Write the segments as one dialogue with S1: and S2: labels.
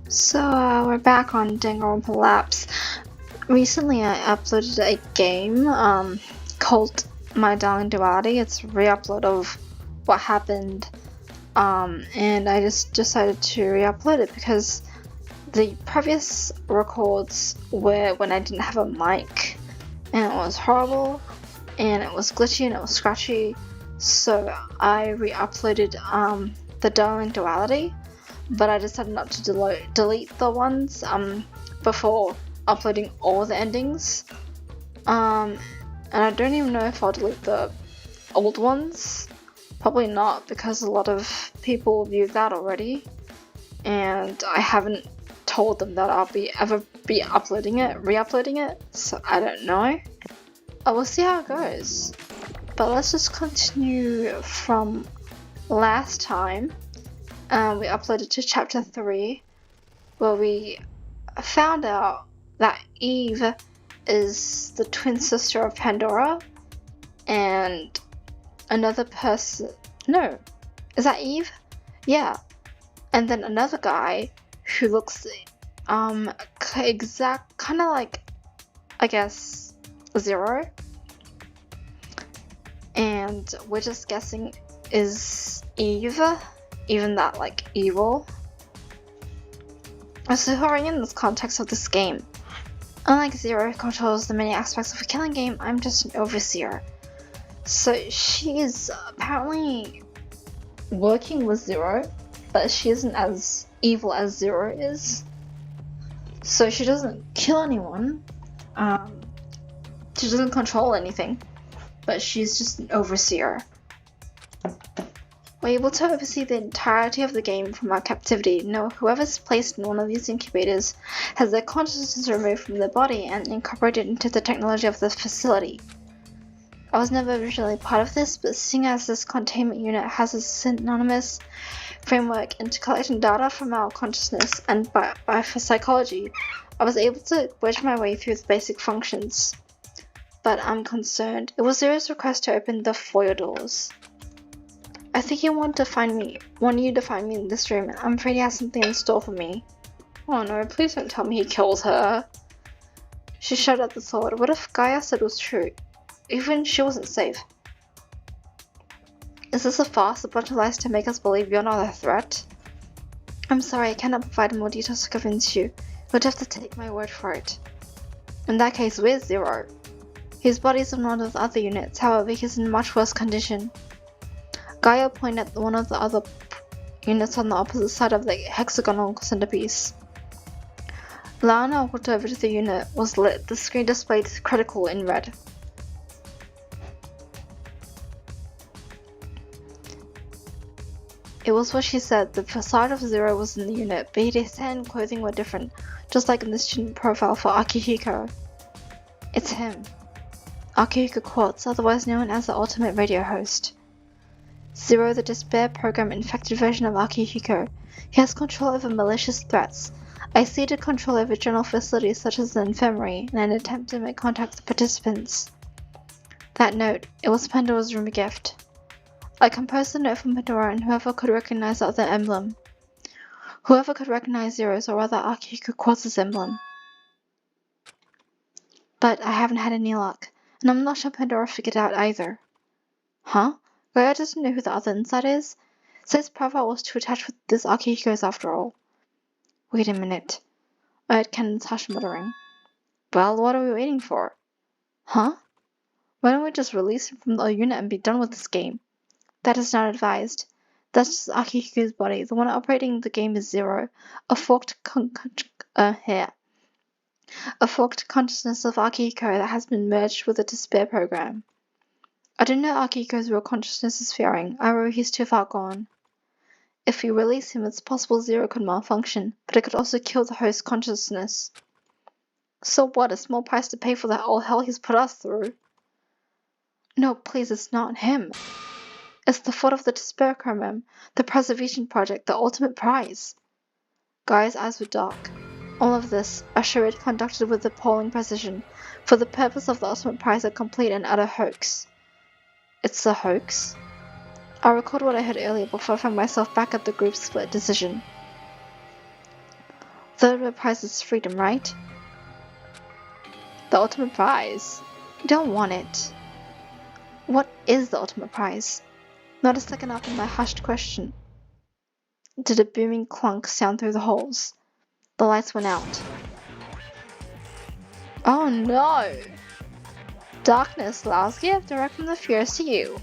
S1: We're back on Danganronpa Lapse. Recently I uploaded a game called My Darling Duality. It's a re-upload of what happened, and I just decided to re-upload it because the previous records were when I didn't have a mic, and it was horrible, and it was glitchy, and it was scratchy, so I re-uploaded the Darling Duality. But I decided not to delete the ones before uploading all the endings. And I don't even know if I'll delete the old ones. Probably not, because a lot of people viewed that already, and I haven't told them that I'll ever be re-uploading it. So I don't know. I will see how it goes. But let's just continue from last time. We uploaded to chapter 3, where we found out that Eve is the twin sister of Pandora, and another person. No, is that Eve? Yeah. And then another guy who looks kind of like, I guess, Zero. And we're just guessing is Eve, even that like evil. So who are you in this context of this game? Unlike Zero, who controls the many aspects of a killing game, I'm just an overseer. So she is apparently working with Zero, but she isn't as evil as Zero is. So she doesn't kill anyone. She doesn't control anything, but she's just an overseer. We're able to oversee the entirety of the game from our captivity. Know whoever's placed in one of these incubators has their consciousness removed from their body and incorporated into the technology of the facility. I was never originally part of this, but seeing as this containment unit has a synonymous framework into collecting data from our consciousness and by psychology, I was able to wedge my way through the basic functions. But I'm concerned. It was Zero's request to open the foyer doors. I think he wanted you to find me in this room, and I'm afraid he has something in store for me. Oh no, please don't tell me he kills her. She shot at the thought. What if Gaia said was true? Even she wasn't safe. Is this a farce, a bunch of lies to make us believe you're not a threat? I'm sorry, I cannot provide more details to convince you. You'll have to take my word for it. In that case, where's Zero? His body's in one of the other units, however, he's in much worse condition. Gaia pointed at one of the other units on the opposite side of the hexagonal centerpiece. Lana walked over to the unit. Was lit. The screen displayed critical in red. It was what she said. The facade of Zero was in the unit, but his hair and clothing were different, just like in the student profile for Akihiko. It's him. Akihiko Quartz, otherwise known as the ultimate radio host. Zero, the despair program infected version of Akihiko. He has control over malicious threats. I ceded control over general facilities such as the infirmary in an attempt to make contact with participants. That note, it was Pandora's room gift. I composed the note from Pandora and whoever could recognize the other emblem. Whoever could recognize Zero's or rather Akihiko Quartz's emblem. But I haven't had any luck, and I'm not sure Pandora figured it out either. Huh? Gaia doesn't know who the other inside is? So his profile was too attached with this Akihiko's after all. Wait a minute. I heard Cannon's harsh muttering. Well, what are we waiting for? Huh? Why don't we just release him from the unit and be done with this game? That is not advised. That's just Akihiko's body. The one operating the game is Zero. A forked consciousness of Akihiko that has been merged with the despair program. I don't know Akihiko's real consciousness is faring. I worry he's too far gone. If we release him, it's possible Zero could malfunction, but it could also kill the host's consciousness. So what? A small price to pay for the all hell he's put us through. No, please, it's not him. It's the fault of the despair program, the preservation project, the ultimate prize. Gaia's eyes were dark. All of this, a charade conducted with appalling precision, for the purpose of the ultimate prize, a complete and utter hoax. It's a hoax? I recalled what I heard earlier before I found myself back at the group split decision. The ultimate prize is freedom, right? The ultimate prize? You don't want it. What is the ultimate prize? Not a second after my hushed question did a booming clunk sound through the halls. The lights went out. Oh no! Darkness, Lapse, gift direct from the fierce to you.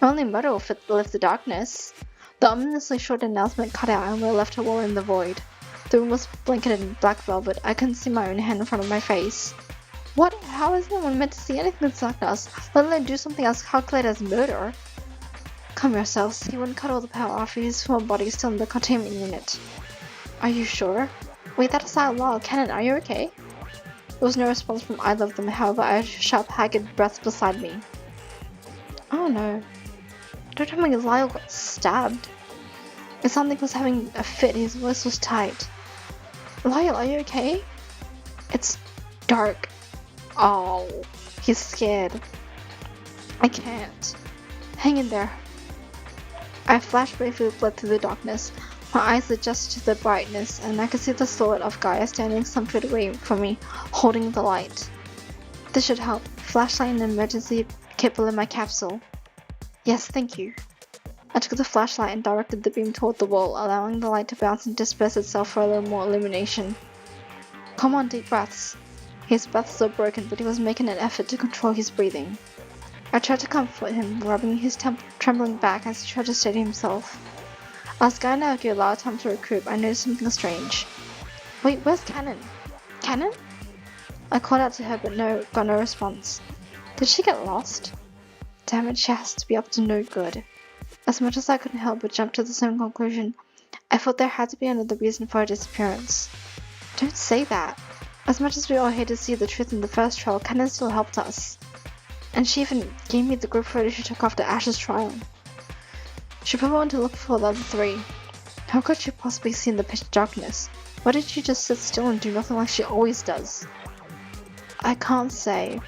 S1: Only murder will lift the darkness. The ominously short announcement cut out and we were left to wallow in the void. The room was blanketed in black velvet. I couldn't see my own hand in front of my face. What? How is no one meant to see anything that's like us, let alone do something as calculated as murder? Calm yourselves. He wouldn't cut all the power off his full body still in the containment unit. Are you sure? Wait, that is out loud. Cannon, are you okay? There was no response from either of them, however, I heard sharp, haggard breaths beside me. Oh no. Don't tell me Lyle got stabbed. It sounded like he was having a fit, his voice was tight. Lyle, are you okay? It's dark. Oh, he's scared. I can't. Hang in there. I flashed briefly with blood through the darkness. My eyes adjusted to the brightness, and I could see the silhouette of Gaia standing some feet away from me, holding the light. This should help. Flashlight and emergency kit below my capsule. Yes, thank you. I took the flashlight and directed the beam toward the wall, allowing the light to bounce and disperse itself for a little more illumination. Come on, deep breaths. His breaths were broken, but he was making an effort to control his breathing. I tried to comfort him, rubbing his trembling back as he tried to steady himself. As Gaia now gave a lot of time to recoup, I noticed something strange. Wait, where's Cannon? Cannon? I called out to her, but got no response. Did she get lost? Damn it, she has to be up to no good. As much as I couldn't help but jump to the same conclusion, I thought there had to be another reason for her disappearance. Don't say that. As much as we all hated to see the truth in the first trial, Cannon still helped us. And she even gave me the group photo she took after Ash's trial. She probably wanted to look for the other three. How could she possibly see in the pitch darkness? Why did she just sit still and do nothing like she always does? I can't say.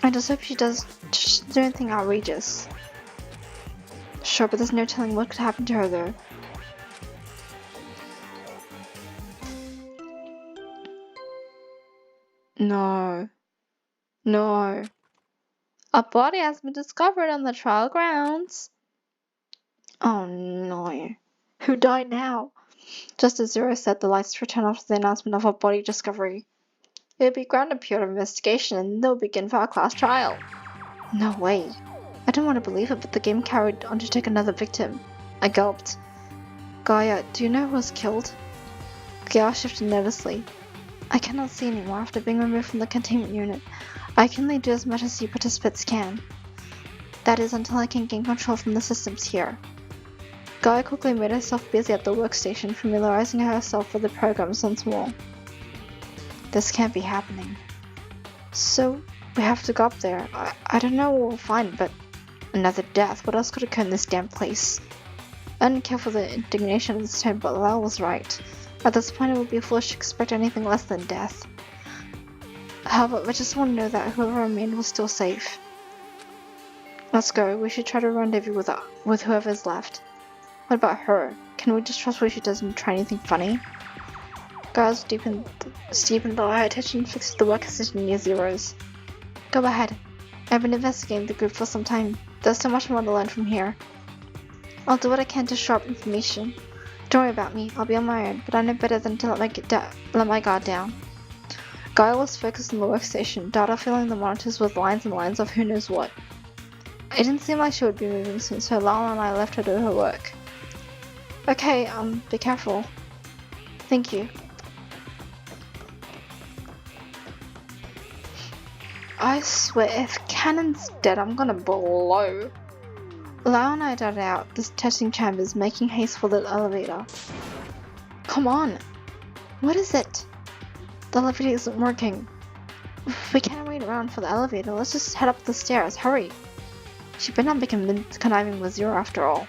S1: I just hope she does do anything outrageous. Sure, but there's no telling what could happen to her though. No. No. A body has been discovered on the trial grounds. Oh no. Who died now? Just as Zero said, the lights returned after the announcement of our body discovery. It would be granted period of investigation and they'll begin for our class trial. No way. I didn't want to believe it, but the game carried on to take another victim. I gulped. Gaia, do you know who was killed? Gaia shifted nervously. I cannot see anymore after being removed from the containment unit. I can only do as much as you participants can. That is until I can gain control from the systems here. Gaia quickly made herself busy at the workstation, familiarizing herself with the programs once more. This can't be happening. So, we have to go up there. I don't know what we'll find, but another death. What else could occur in this damn place? I didn't care for the indignation of this tone, but Lyle was right. At this point, it would be foolish to expect anything less than death. However, I just want to know that whoever remained was still safe. Let's go. We should try to rendezvous with whoever is left. What about her? Can we just trust what she doesn't try anything funny? Gaia's deepened though her attention fixed the work station near Zero's. Go ahead. I've been investigating the group for some time. There's so much more to learn from here. I'll do what I can to shore up information. Don't worry about me. I'll be on my own, but I know better than to let my guard down. Gaia was focused on the workstation, data filling the monitors with lines and lines of who knows what. It didn't seem like she would be moving soon, so Lala and I left her to her work. Okay, be careful. Thank you. I swear, if Cannon's dead, I'm gonna blow. Lau and I darted out the testing chambers, making haste for the elevator. Come on! What is it? The elevator isn't working. We can't wait around for the elevator. Let's just head up the stairs. Hurry! She better not be conniving with Zero after all.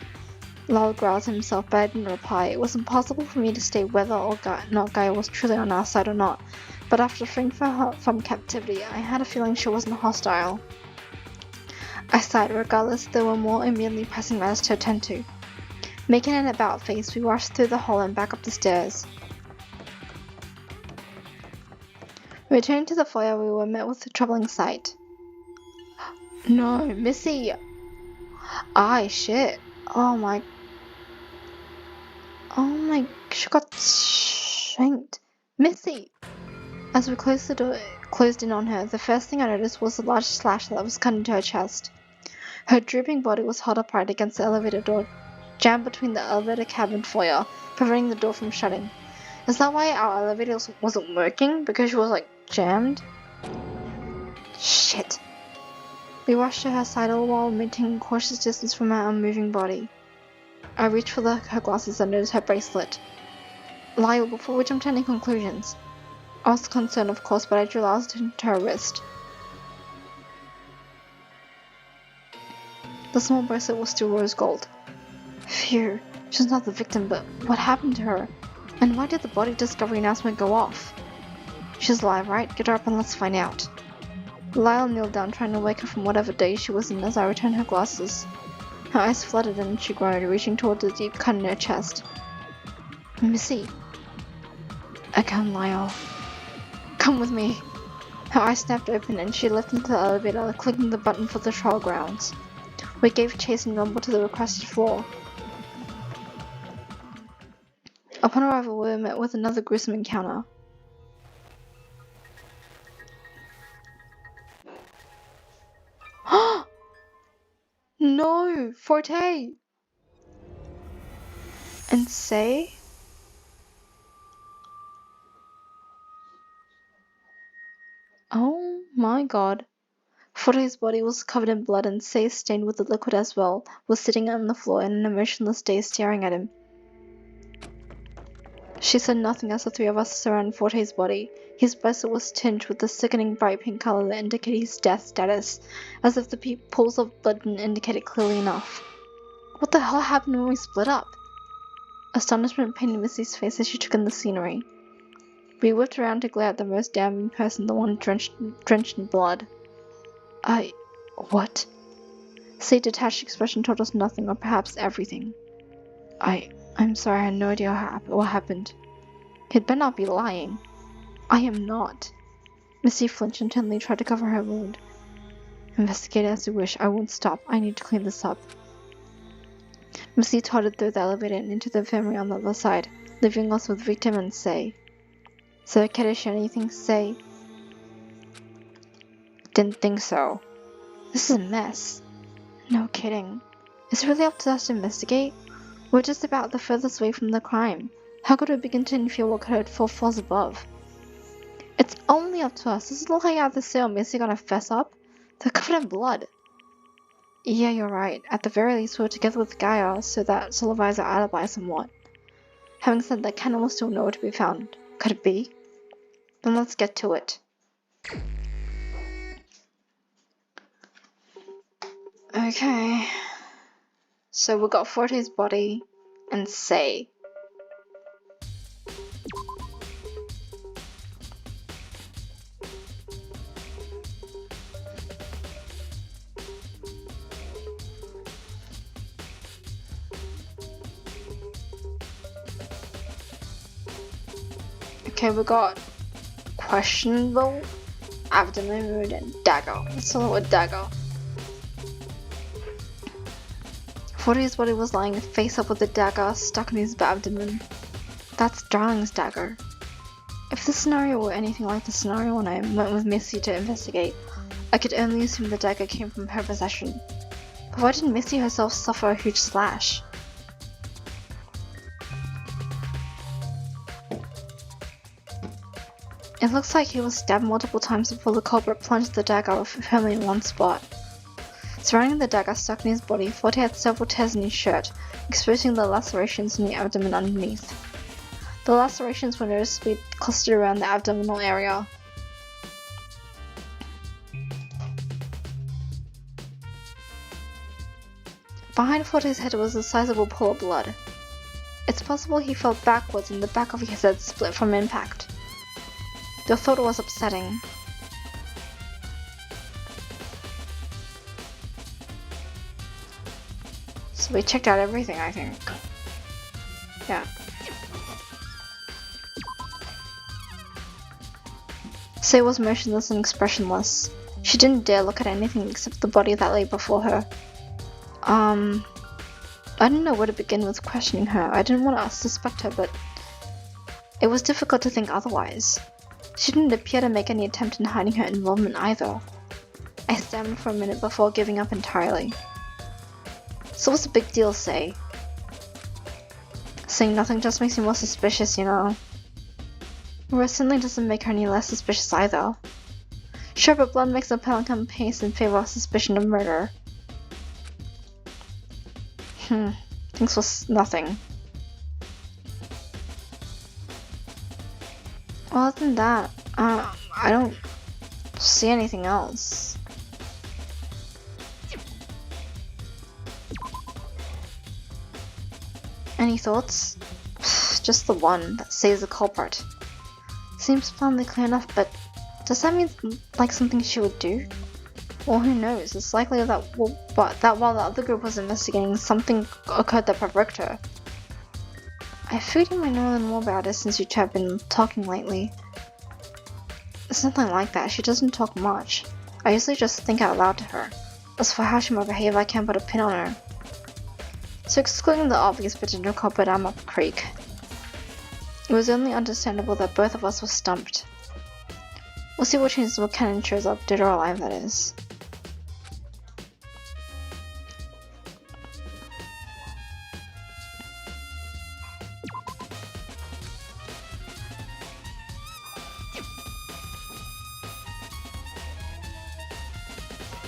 S1: Lal growled to himself, but I didn't reply. It was impossible for me to state whether or not Gaia was truly on our side or not, but after freeing her from captivity, I had a feeling she wasn't hostile. I sighed. Regardless, there were more immediately pressing matters to attend to. Making an about face, we rushed through the hall and back up the stairs. Returning to the foyer, we were met with a troubling sight. No, Missy! Aye, shit. Oh my, she got shanked. Missy! As we closed the door, closed in on her, the first thing I noticed was a large slash that was cut into her chest. Her drooping body was held upright against the elevator door, jammed between the elevator cab and foyer, preventing the door from shutting. Is that why our elevator wasn't working? Because she was, like, jammed? Shit. We rushed to her side all while maintaining cautious distance from her unmoving body. I reached for her glasses and noticed her bracelet. Lyle, before we jumped to any conclusions. I was concerned, of course, but I drew Lyle's attention to her wrist. The small bracelet was still rose gold. Phew, she's not the victim, but what happened to her? And why did the body discovery announcement go off? She's alive, right? Get her up and let's find out. Lyle kneeled down, trying to wake her from whatever daze she was in as I returned her glasses. Her eyes fluttered and she groaned, reaching toward the deep cut in her chest. Missy. Again, Lyle. Come with me. Her eyes snapped open and she leapt into the elevator, clicking the button for the trial grounds. We gave chase and rumbled to the requested floor. Upon arrival, we were met with another gruesome encounter. No! Forte! And say? Oh my god. Forte's body was covered in blood and Say, stained with the liquid as well, was sitting on the floor in an emotionless daze staring at him. She said nothing as the three of us surrounded Forte's body. His bracelet was tinged with the sickening bright pink color that indicated his death status, as if the pools of blood didn't indicate it clearly enough. What the hell happened when we split up? Astonishment painted Missy's face as she took in the scenery. We whipped around to glare at the most damning person, the one drenched in blood. What? Say's detached expression told us nothing, or perhaps everything. I'm sorry, I had no idea what happened. He'd better not be lying. I am not. Missy flinched and tenderly tried to cover her wound. Investigate as you wish, I won't stop. I need to clean this up. Missy tottered through the elevator and into the infirmary on the other side, leaving us with Victim and Say. So, can I share anything, Say? Didn't think so. This is a mess. No kidding. Is it really up to us to investigate? We're just about the furthest away from the crime. How could we begin to interfere what could hurt 4 floors above? It's only up to us. Does it look like either Say or Missy gonna fess up? They're covered in blood. Yeah, you're right. At the very least, we're together with Gaia, so that solidifies our alibi somewhat. Having said that, Ken will still nowhere to be found. Could it be? Then let's get to it. Okay. So we got Forte's body and Say. Okay, we got questionable, abdomen wound, and dagger. Let's start with dagger. Forte's body was lying face up with the dagger stuck in his abdomen. That's Darling's dagger. If this scenario were anything like the scenario when I went with Missy to investigate, I could only assume the dagger came from her possession. But why didn't Missy herself suffer a huge slash? It looks like he was stabbed multiple times before the culprit plunged the dagger firmly in one spot. Surrounding the dagger stuck in his body, Forte had several tears in his shirt, exposing the lacerations in the abdomen underneath. The lacerations were noticeably clustered around the abdominal area. Behind Forte's head was a sizable pool of blood. It's possible he fell backwards and the back of his head split from impact. The thought was upsetting. So we checked out everything, I think. Yeah. Say was motionless and expressionless. She didn't dare look at anything except the body that lay before her. I didn't know where to begin with questioning her. I didn't want to suspect her, but it was difficult to think otherwise. She didn't appear to make any attempt in hiding her involvement either. I stammered for a minute before giving up entirely. So what's the big deal, Say? Saying nothing just makes me more suspicious, you know. Well, it certainly doesn't make her any less suspicious either. Sure, but blood makes a pelican pace in favor of suspicion of murder. Thanks for nothing. Well, other than that, I don't see anything else. Any thoughts? Just the one that saves the culprit. Seems plainly clear enough, but does that mean like something she would do? Well, who knows? It's likely that while the other group was investigating, something occurred that provoked her. I figured you might know more about it since you two have been talking lately. It's nothing like that. She doesn't talk much. I usually just think out loud to her. As for how she might behave, I can't put a pin on her. So excluding the obvious potential culprit, I'm up creek. It was only understandable that both of us were stumped. We'll see what changes when Cannon shows up, dead or alive, that is.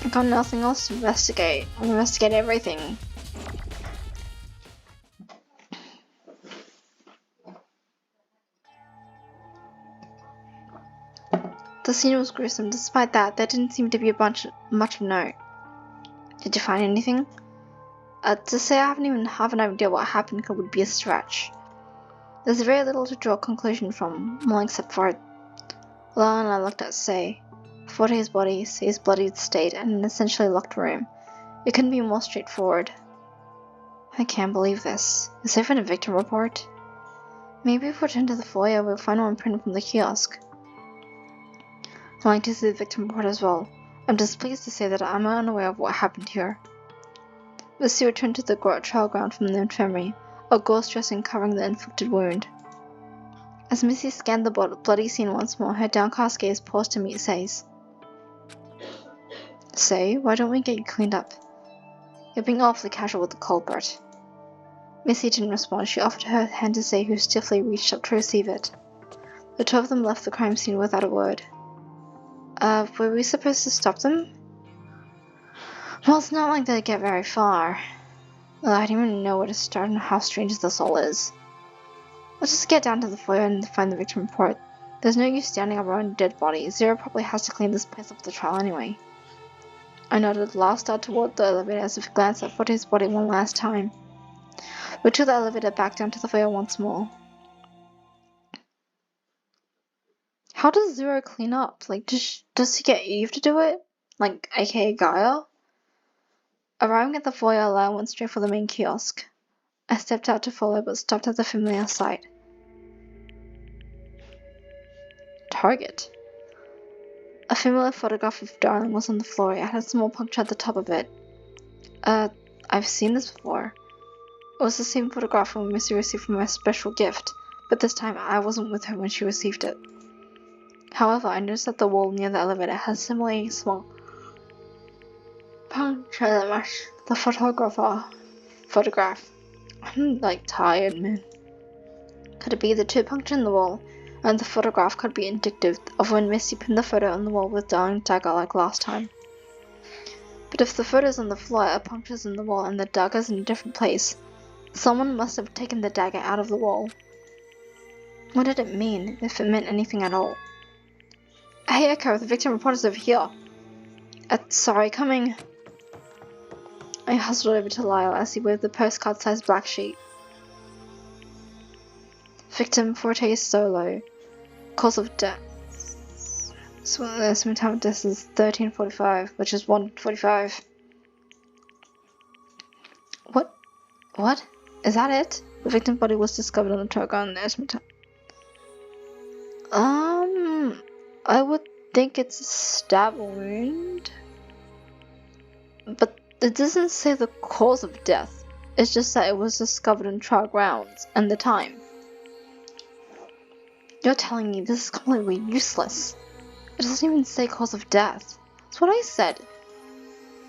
S1: I got nothing else to investigate. I'll investigate everything. The scene was gruesome. Despite that, there didn't seem to be much of note. Did you find anything? To say I haven't even half an idea what happened would be a stretch. There's very little to draw a conclusion from, well, except for it. Lyle and I looked at Say. For his body, Say's bloodied state, and an essentially locked room. It couldn't be more straightforward. I can't believe this. Is there even a victim report? Maybe if we return to the foyer, we'll find one printed from the kiosk. I'd like to see the victim report as well. I'm displeased to say that I'm unaware of what happened here. Lucy returned to the trial ground from the infirmary, a gauze dressing covering the inflicted wound. As Missy scanned the bloody scene once more, her downcast gaze paused to meet Say's. Say, why don't we get you cleaned up? You're being awfully casual with the culprit. Missy didn't respond. She offered her hand to Say, who stiffly reached up to receive it. The two of them left the crime scene without a word. Were we supposed to stop them? Well, it's not like they'd get very far. I don't even know where to start and how strange this all is. Let's just get down to the foyer and find the victim report. There's no use standing around a dead body. Zero probably has to clean this place up for the trial anyway. I nodded, laughed out toward the elevator as if he glanced at Footy's body one last time. We took the elevator back down to the foyer once more. How does Zero clean up? Like, does he get Eve to do it? Like, aka Gaia? Arriving at the foyer, Lyle went straight for the main kiosk. I stepped out to follow, but stopped at the familiar sight. Target. A familiar photograph of Darling was on the floor. It had a small puncture at the top of it. I've seen this before. It was the same photograph when Missy received from her special gift, but this time I wasn't with her when she received it. However, I noticed that the wall near the elevator had a similarly small puncture that matched the photograph. I'm tired, man. Could it be the two punctures in the wall, and the photograph could be indicative of when Missy pinned the photo on the wall with Darling's dagger like last time? But if the photo's on the floor, a puncture's in the wall, and the dagger's in a different place, someone must have taken the dagger out of the wall. What did it mean, if it meant anything at all? Hey Echo, the victim report is over here. Sorry, coming. I hustled over to Lyle as he waved the postcard-sized black sheet. Victim Forte Solo. Cause of death. So the estimate time of death is 13:45, which is 1:45. What? Is that it? The victim's body was discovered on the trail ground in the estimate time. I would think it's a stab wound. But it doesn't say the cause of death. It's just that it was discovered in trial grounds and the time. You're telling me this is completely useless. It doesn't even say cause of death. That's what I said.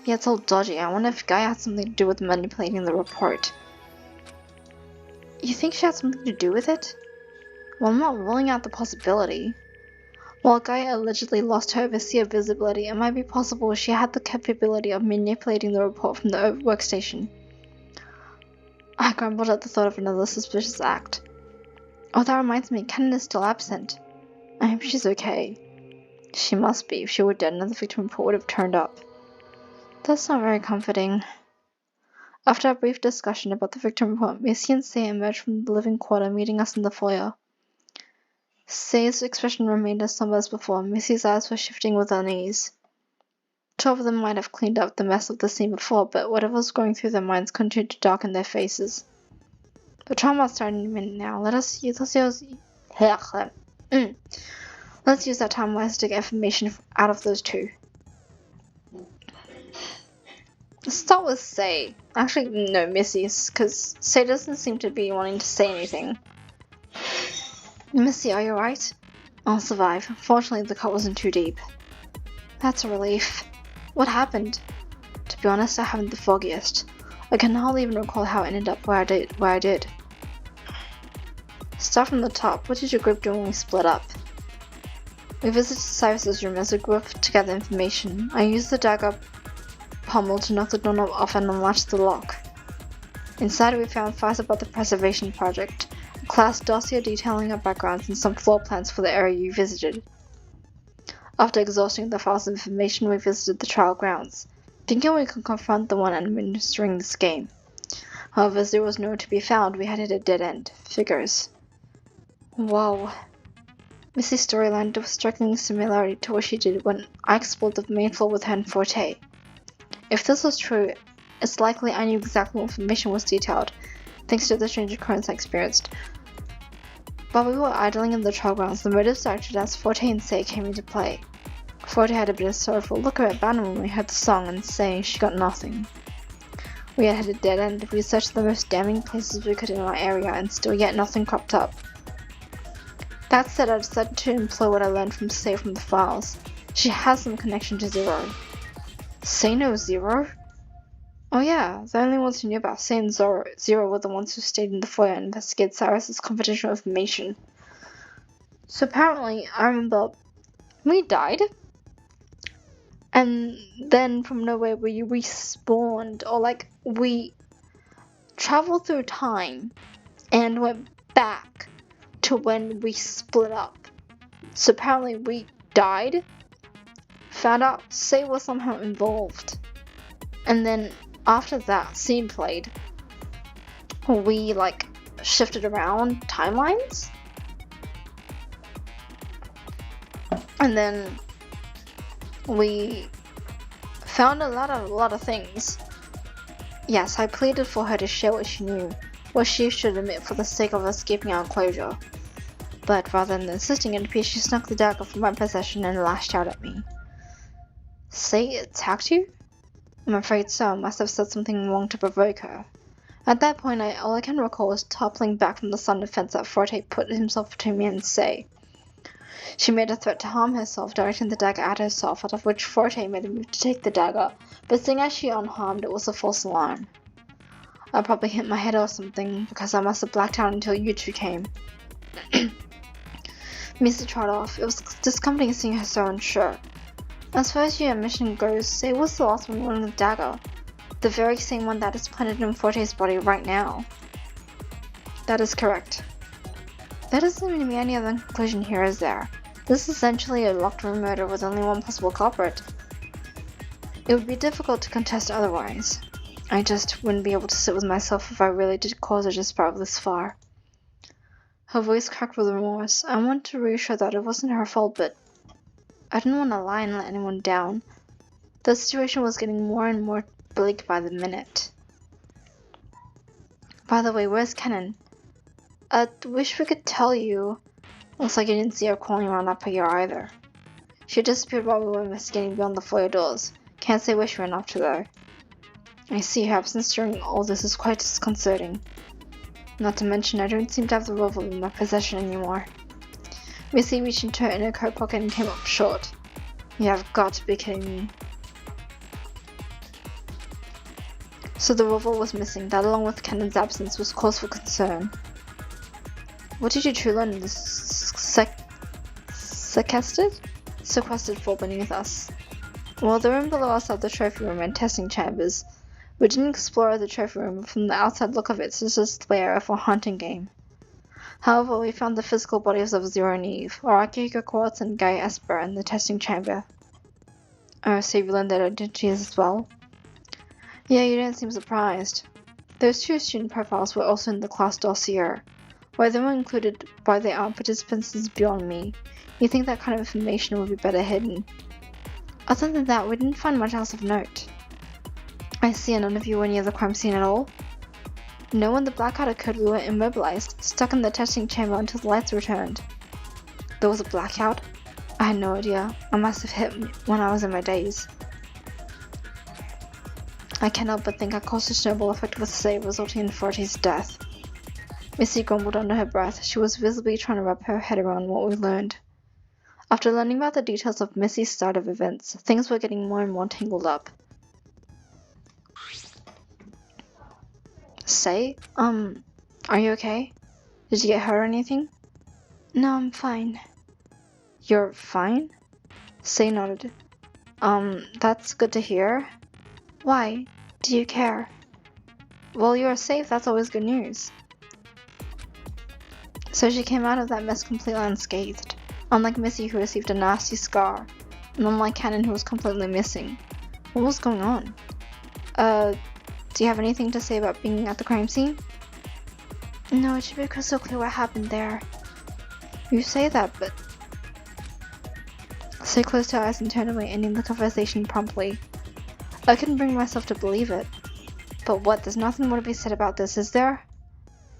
S1: Yeah, it's all dodgy. I wonder if Gaia had something to do with manipulating the report. You think she had something to do with it? Well, I'm not ruling out the possibility. While Gaia allegedly lost her overseer visibility, it might be possible she had the capability of manipulating the report from the workstation. I grumbled at the thought of another suspicious act. Oh, that reminds me, Kennen is still absent. I hope she's okay. She must be. If she were dead, another victim report would have turned up. That's not very comforting. After a brief discussion about the victim report, Missy and Sei emerged from the living quarter, meeting us in the foyer. Sei's expression remained as somber as before. Missy's eyes were shifting with unease. Two of them might have cleaned up the mess of the scene before, but whatever was going through their minds continued to darken their faces. The trauma is starting in a minute now. Let's use that time wisely to get information out of those two. Let's start with Sei. Actually, no, Missy's, because Sei doesn't seem to be wanting to say anything. Missy, are you alright? I'll survive. Fortunately, the cut wasn't too deep. That's a relief. What happened? To be honest, I haven't the foggiest. I can hardly even recall how I ended up where I did. Start from the top. What did your group do when we split up? We visited Cyrus's room as a group to gather information. I used the dagger pommel to knock the doorknob off and unlatch the lock. Inside we found files about the Preservation Project, a class dossier detailing our backgrounds and some floor plans for the area you visited. After exhausting the files of information, we visited the trial grounds, thinking we could confront the one administering this game. However, as there was nowhere to be found, we had hit a dead end. Figures. Whoa. Missy's storyline had a striking similarity to what she did when I explored the main floor with her and Forte. If this was true, it's likely I knew exactly what information was detailed, thanks to the strange occurrence I experienced. While we were idling in the trial grounds, the motives acted as Forte and Sei came into play. Forte had a bit of sorrowful look at Banner when we heard the song, and Sei, she got nothing. We had hit a dead end. We searched the most damning places we could in our area, and still yet nothing cropped up. That said, I decided to employ what I learned from Sei from the files. She has some connection to Zero. Sei knows Zero? Oh yeah, the only ones who knew about Sei and Zero were the ones who stayed in the foyer and investigated Cyrus's confidential information. So apparently, I remember we died, and then from nowhere we respawned, or like we traveled through time and went back to when we split up. So apparently we died, found out Sei was somehow involved, and then after that scene played, we like shifted around timelines, and then we found a lot of things. Yes, I pleaded for her to share what she knew, what she should admit for the sake of escaping our closure. But rather than insisting, it appears she snuck the dagger from my possession and lashed out at me. Sei attacked you? I'm afraid so. I must have said something wrong to provoke her. At that point, all I can recall was toppling back from the sun defense that Forte put himself between me and Sei. She made a threat to harm herself, directing the dagger at herself, out of which Forte made a move to take the dagger, but seeing as she unharmed, it was a false alarm. I probably hit my head or something, because I must have blacked out until you two came. Missy trotted off. It was discomforting seeing her so unsure. As far as your mission goes, Sei was the last one holding the dagger, the very same one that is planted in Forte's body right now. That is correct. There doesn't seem to be any other conclusion here, is there? This is essentially a locked room murder with only one possible culprit. It would be difficult to contest otherwise. I just wouldn't be able to sit with myself if I really did cause her to spiral this far. Her voice cracked with remorse. I wanted to reassure that it wasn't her fault, but I didn't want to lie and let anyone down. The situation was getting more and more bleak by the minute. By the way, where's Kennen? Wish we could tell you. Looks like you didn't see her crawling around up here either. She disappeared while we were investigating beyond the foyer doors. Can't say where she ran off to though. I see her absence during all this is quite disconcerting. Not to mention, I don't seem to have the revolver in my possession anymore. Missy reached into her inner coat pocket and came up short. You have got to be kidding me. So the revolver was missing. That, along with Cannon's absence, was cause for concern. What did you two learn in this sequestered floor beneath us? Well, the room below us had the trophy room and testing chambers. We didn't explore the trophy room, but from the outside look of it, it's just the area for a hunting game. However, we found the physical bodies of Zero and Eve, or Akihiko Quartz and Guy Esper in the testing chamber. Oh, so you learned their identities as well? Yeah, you didn't seem surprised. Those two student profiles were also in the class dossier. Why they were included by the participants is beyond me. You'd think that kind of information would be better hidden. Other than that, we didn't find much else of note. I see, and none of you were near the crime scene at all? No, when the blackout occurred, we were immobilized, stuck in the testing chamber until the lights returned. There was a blackout? I had no idea. I must have hit me when I was in my daze. I cannot but think I caused a snowball effect with Say, resulting in Forte's death. Missy grumbled under her breath. She was visibly trying to wrap her head around what we learned. After learning about the details of Missy's start of events, things were getting more and more tangled up. Say, are you okay? Did you get hurt or anything? No, I'm fine. You're fine? Say nodded. That's good to hear. Why? Do you care? Well, you're safe, that's always good news. So she came out of that mess completely unscathed, unlike Missy who received a nasty scar, and unlike Cannon who was completely missing. What was going on? Do you have anything to say about being at the crime scene? No, it should be crystal clear what happened there. You say that, but... Say closed her eyes and turned away, ending the conversation promptly. I couldn't bring myself to believe it. But what, there's nothing more to be said about this, is there?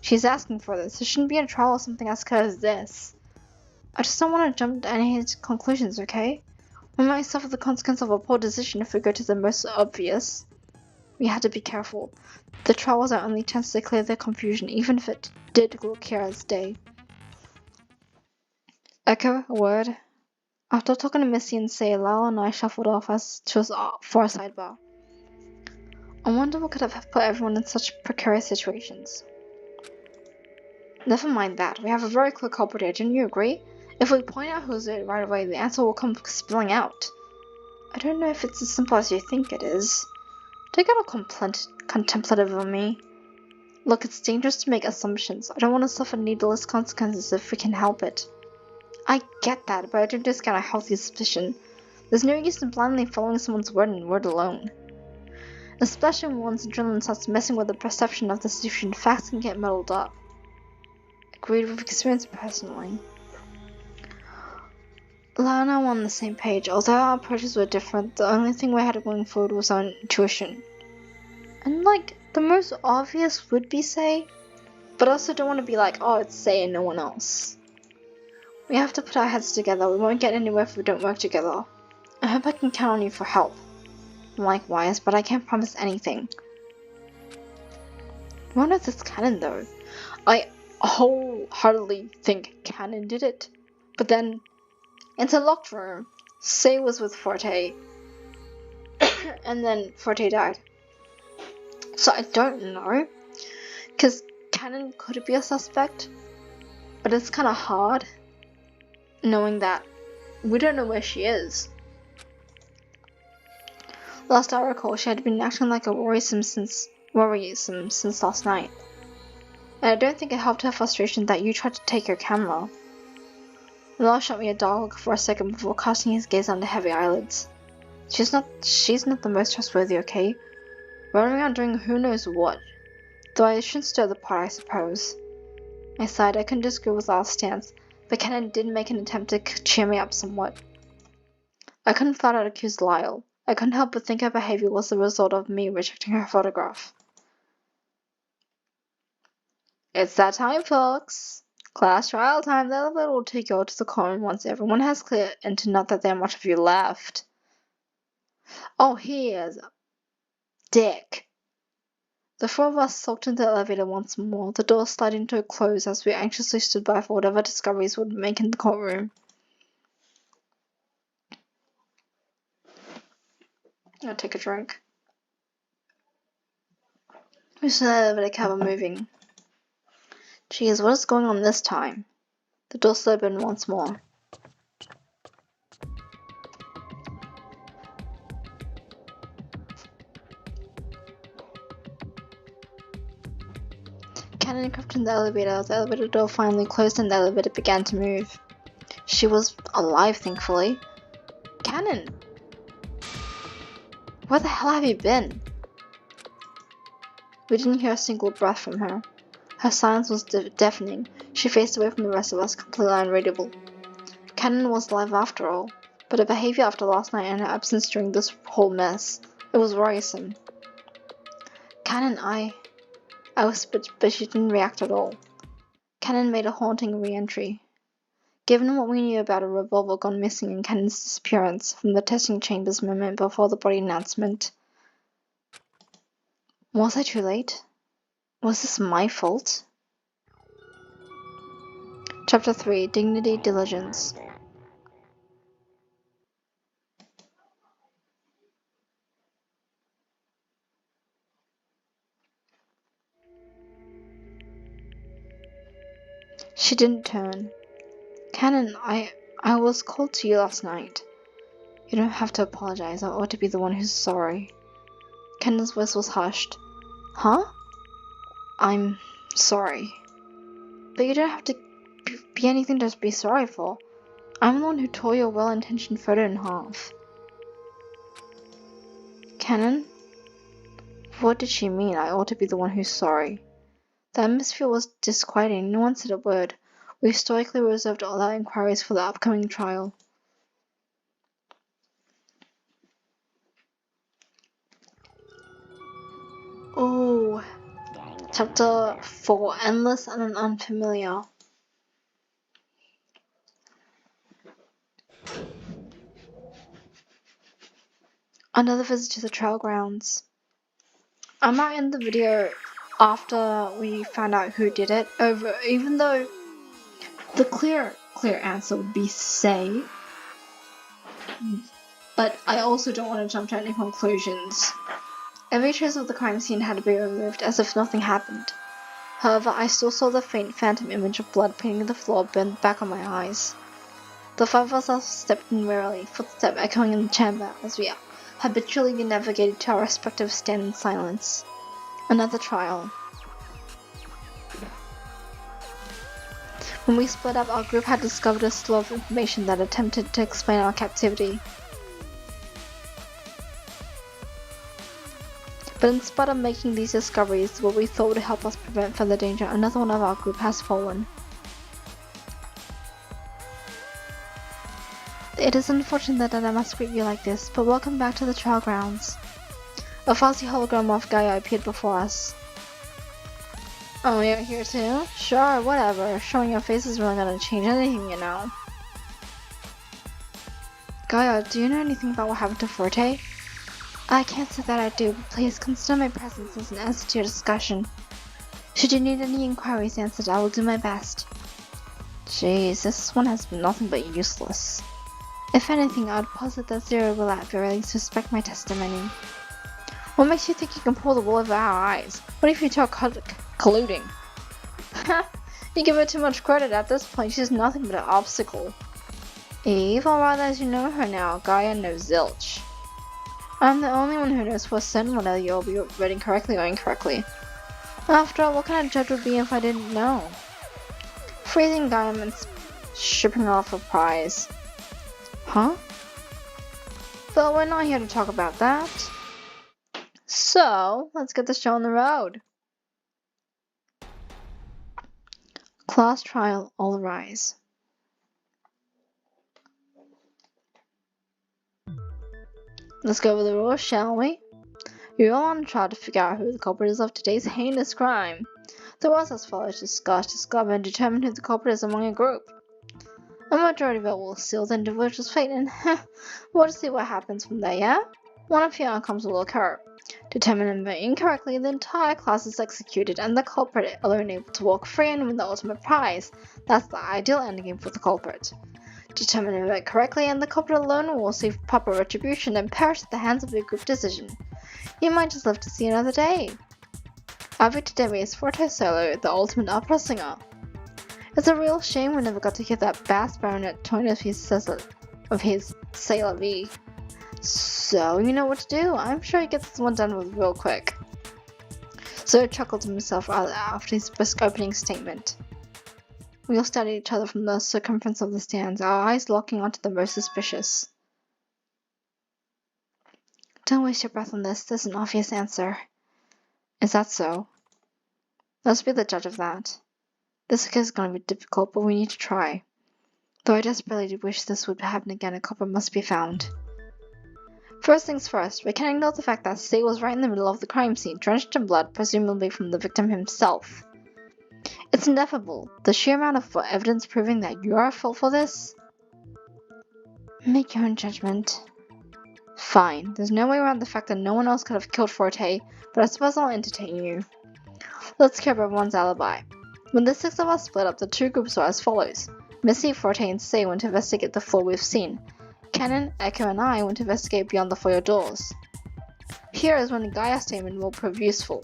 S1: She's asking for this. There shouldn't be a trial or something as clear as this. I just don't want to jump to any conclusions, okay? We might suffer the consequence of a poor decision if we go to the most obvious. We had to be careful. The trial was our only chance to clear the confusion, even if it did look clear as day. Echo, a word. After talking to Missy and Say, Lyle and I shuffled off for a sidebar. I wonder what could have put everyone in such precarious situations. Never mind that. We have a very clear culprit here, didn't you agree? If we point out who's it right away, the answer will come spilling out. I don't know if it's as simple as you think it is. Don't get all contemplative of me. Look, it's dangerous to make assumptions. I don't want to suffer needless consequences if we can help it. I get that, but I don't discount a healthy suspicion. There's no use in blindly following someone's word and word alone. Especially when one's adrenaline starts messing with the perception of the situation, facts can get muddled up. Agreed with experience personally. Lau and I were on the same page. Although our approaches were different, the only thing we had going forward was our intuition. And the most obvious would be Say, but I also don't want to be like, oh, it's Say and no one else. We have to put our heads together. We won't get anywhere if we don't work together. I hope I can count on you for help. Likewise, but I can't promise anything. I wonder if it's Cannon though. I wholeheartedly think Cannon did it. But then, into the locked room, Say was with Forte. And then Forte died. So I don't know. Because Cannon could be a suspect. But it's kind of hard. Knowing that we don't know where she is. Last I recall, she had been acting like a worrisome since last night. And I don't think it helped her frustration that you tried to take her camera. Lars shot me a dark look for a second before casting his gaze onto heavy eyelids. She's not the most trustworthy, okay? Running around doing who knows what. Though I shouldn't stir the pot, I suppose. I sighed. I couldn't disagree with Lars' stance, but Cannon did make an attempt to cheer me up somewhat. I couldn't flat out accuse Lyle. I couldn't help but think her behavior was the result of me rejecting her photograph. It's that time, folks! Class trial time. The elevator will take you all to the courtroom once everyone has cleared and to note that there are much of you left. Oh, he is. Dick. The four of us sulked into the elevator once more, the door sliding to a close as we anxiously stood by for whatever discoveries would make in the courtroom. I'll take a drink. We saw the elevator cab moving. Geez, what is going on this time? The door slid open once more. Cannon crept in the elevator door finally closed and the elevator began to move. She was alive, thankfully. Cannon! Where the hell have you been? We didn't hear a single breath from her. Her silence was deafening. She faced away from the rest of us, completely unreadable. Cannon was alive after all, but her behavior after last night and her absence during this whole mess, it was worrisome. Cannon, I whispered, but she didn't react at all. Cannon made a haunting re-entry. Given what we knew about a revolver gone missing and Cannon's disappearance from the testing chambers moment before the body announcement, was I too late? Was this my fault? Chapter 3, Dignity Diligence. She didn't turn. Cannon, I was cold to you last night. You don't have to apologize. I ought to be the one who's sorry. Cannon's voice was hushed. Huh? I'm sorry. But you don't have to be anything to be sorry for. I'm the one who tore your well-intentioned photo in half. Cannon? What did she mean? I ought to be the one who's sorry. The atmosphere was disquieting. No one said a word. We stoically reserved all our inquiries for the upcoming trial. Ooh. Chapter 4, Endless and Unfamiliar. Another visit to the trial grounds. I might end the video after we found out who did it, even though the clear answer would be say, but I also don't want to jump to any conclusions. Every trace of the crime scene had to be removed, as if nothing happened. However, I still saw the faint phantom image of blood painting the floor burned back on my eyes. The five of us stepped in warily, footstep echoing in the chamber as we habitually navigated to our respective stands in silence. Another trial. When we split up, our group had discovered a slew of information that attempted to explain our captivity. But in spite of making these discoveries, what we thought would help us prevent further danger, another one of our group has fallen. It is unfortunate that I must greet you like this, but welcome back to the trial grounds. A fuzzy hologram of Gaia appeared before us. Oh, you're here too? Sure, whatever. Showing your face is really gonna change anything, you know. Gaia, do you know anything about what happened to Forte? I can't say that I do, but please consider my presence as an answer to your discussion. Should you need any inquiries answered, I will do my best. Jeez, this one has been nothing but useless. If anything, I would posit that Zero will at very least respect my testimony. What makes you think you can pull the wool over our eyes? What if you talk colluding? You give her too much credit. At this point, she's nothing but an obstacle. Eve, or rather as you know her now, Gaia knows zilch. I'm the only one who knows for certain whether you'll be reading correctly or incorrectly. After all, what kind of judge would be if I didn't know? Freezing Gaia means shipping her off a prize. Huh? But we're not here to talk about that. So, let's get the show on the road. Class trial, all rise. Let's go over the rules, shall we? You're all on trial to figure out who the culprit is of today's heinous crime. The was as follows: discover and determine who the culprit is among a group. A majority vote will seal the individual's fate, and we'll see what happens from there, yeah? One of your outcomes will occur. Determine and vote incorrectly, the entire class is executed, and the culprit alone able to walk free and win the ultimate prize. That's the ideal endgame for the culprit. Determine and vote correctly, and the culprit alone will receive proper retribution and perish at the hands of your group decision. You might just live to see another day. Our victor today is Forte SOoooo, the ultimate opera singer. It's a real shame we never got to hear that bass baronet tone of his C'est la vie. So you know what to do. I'm sure he gets this one done with real quick. So chuckled to himself after his brisk opening statement. We all stared at each other from the circumference of the stands, our eyes locking onto the most suspicious. Don't waste your breath on this. There's an obvious answer. Is that so? Let's be the judge of that. This case is going to be difficult, but we need to try. Though I desperately wish this would happen again, a culprit must be found. First things first, we can ignore the fact that Say was right in the middle of the crime scene, drenched in blood, presumably from the victim himself. It's ineffable, the sheer amount of evidence proving that you are at fault for this. Make your own judgment. Fine, there's no way around the fact that no one else could have killed Forte, but I suppose I'll entertain you. Let's care about everyone's alibi. When the six of us split up, the two groups were as follows. Missy, Forte, and Say went to investigate the floor we've seen. Cannon, Echo, and I went to investigate beyond the foyer doors. Here is when the Gaia statement will prove useful.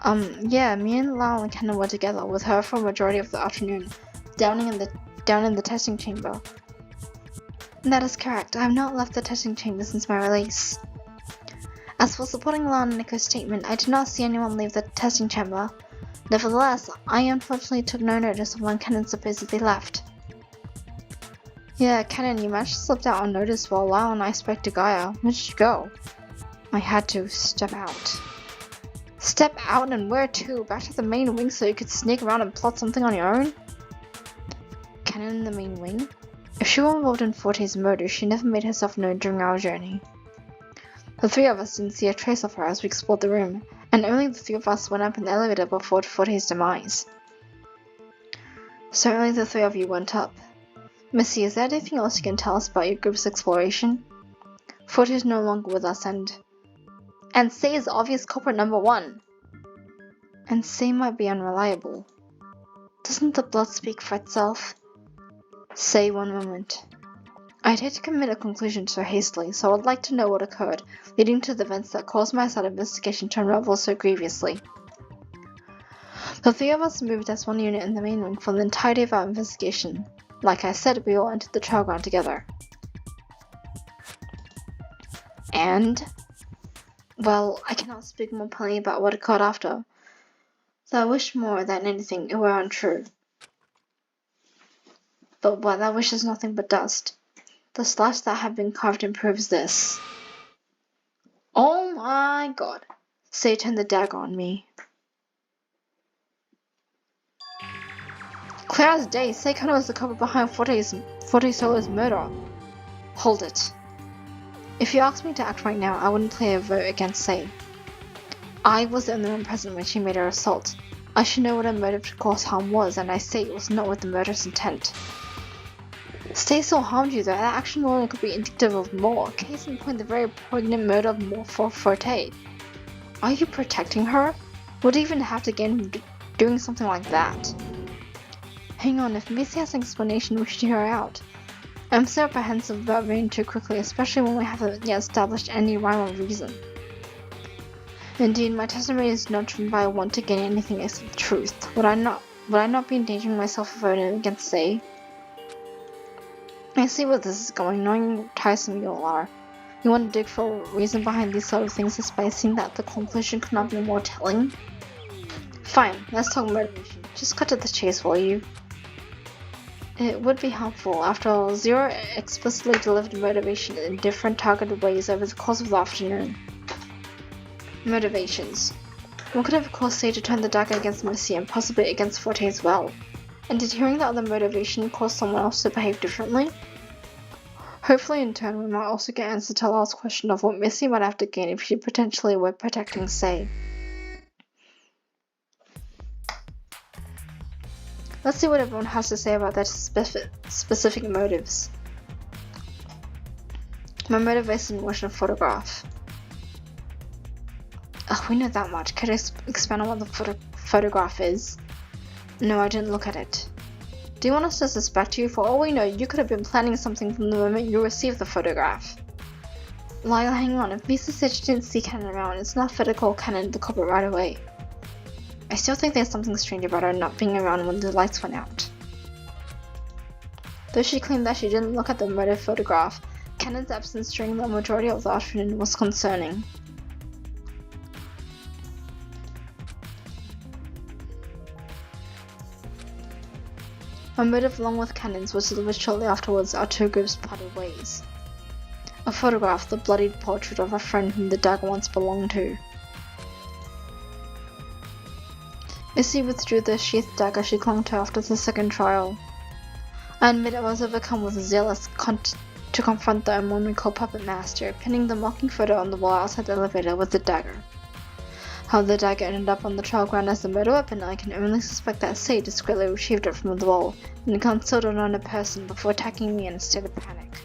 S1: Yeah, me and Lal and Cannon were together with her for a majority of the afternoon, down in the testing chamber. That is correct. I have not left the testing chamber since my release. As for supporting Lal and Echo's statement, I did not see anyone leave the testing chamber. Nevertheless, I unfortunately took no notice of when Cannon supposedly left. Yeah, Cannon, you managed to slip out unnoticed while Lyle and I spoke to Gaia. Where did you go? I had to step out. Step out and where to? Back to the main wing so you could sneak around and plot something on your own? Cannon in the main wing? If she were involved in Forte's murder, she never made herself known during our journey. The three of us didn't see a trace of her as we explored the room, and only the three of us went up in the elevator before Forte's demise. So only the three of you went up. Missy, is there anything else you can tell us about your group's exploration? Forte is no longer with us and Say is obvious culprit number 1. And Say might be unreliable. Doesn't the blood speak for itself? Say, one moment. I'd hate to commit a conclusion so hastily, so I'd like to know what occurred, leading to the events that caused my side investigation to unravel so grievously. The three of us moved as one unit in the main wing for the entirety of our investigation. Like I said, we all entered the trial ground together. And? Well, I cannot speak more plainly about what occurred after, though I wish more than anything it were untrue. But what that wish is nothing but dust. The slash that had been carved in proves this. Oh my god. Say turned the dagger on me. Clear as day, Say Kano is the culprit behind Forte SOoooo's murder. Hold it. If you asked me to act right now, I wouldn't play a vote against Say. I was the only one present when she made her assault. I should know what her motive to cause harm was, and I say it was not with the murderous intent. Say still harmed you though, that action alone could be indicative of more. Case in point, the very poignant murder of Forte. Are you protecting her? What do you even have to gain from doing something like that? Hang on, if Missy has an explanation, we should hear her out. I'm so apprehensive about moving too quickly, especially when we haven't yet established any rhyme or reason. Indeed, my testimony is not driven by a want to gain anything except the truth. Would I not be endangering myself if voting against Say? I see where this is going, knowing how tiresome you all are. You want to dig for a reason behind these sort of things despite seeing that the conclusion could not be more telling? Fine, let's talk motivation. Just cut to the chase, will you? It would be helpful. After all, Zero explicitly delivered motivation in different targeted ways over the course of the afternoon. Motivations. What could have caused Say to turn the dagger against Missy and possibly against Forte as well? And did hearing the other motivation cause someone else to behave differently? Hopefully in turn we might also get answer to Lal's question of what Missy might have to gain if she potentially were protecting Say. Let's see what everyone has to say about their specific motives. My motivation in watching a photograph. Oh, we know that much. Could I expand on what the photograph is? No, I didn't look at it. Do you want us to suspect you? For all we know, you could have been planning something from the moment you received the photograph. Lyle, hang on. If Misa said she didn't see Cannon around, it's not fair to call Cannon the culprit right away. I still think there's something strange about her not being around when the lights went out. Though she claimed that she didn't look at the murder photograph, Cannon's absence during the majority of the afternoon was concerning. My motive, along with Cannon's, was that shortly afterwards our two groups parted ways. A photograph, the bloodied portrait of a friend whom the dagger once belonged to. Missy withdrew the sheathed dagger she clung to after the second trial. I admit I was overcome with zealous to confront the unmonical puppet master, pinning the mocking photo on the wall outside the elevator with the dagger. How the dagger ended up on the trial ground as the murder weapon, I can only suspect that Say discreetly retrieved it from the wall and concealed it on a person before attacking me in a state of panic.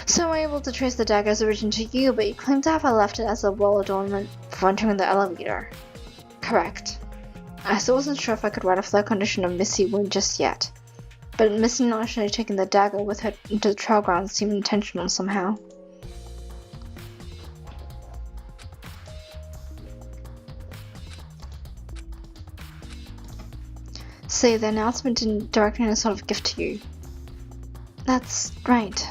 S1: So I'm able to trace the dagger's origin to you, but you claim to have left it as a wall adornment before entering the elevator. Correct. I still wasn't sure if I could write off the condition of Missy wound just yet, but Missy not actually taking the dagger with her into the trial ground seemed intentional somehow. Say, the announcement didn't direct any sort of gift to you. That's right.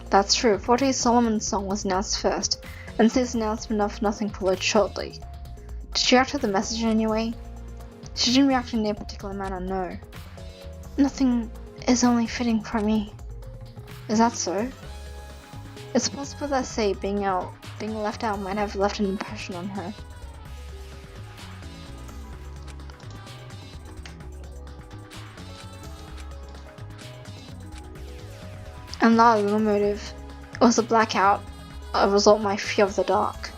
S1: That's true. Forte Solomon's song was announced first, and Say's announcement of nothing followed shortly. Did she react to the message in any way? She didn't react in any particular manner, no. Nothing is only fitting for me. Is that so? It's possible that Say being left out might have left an impression on her. And that little motive. It was a blackout, a result of my fear of the dark.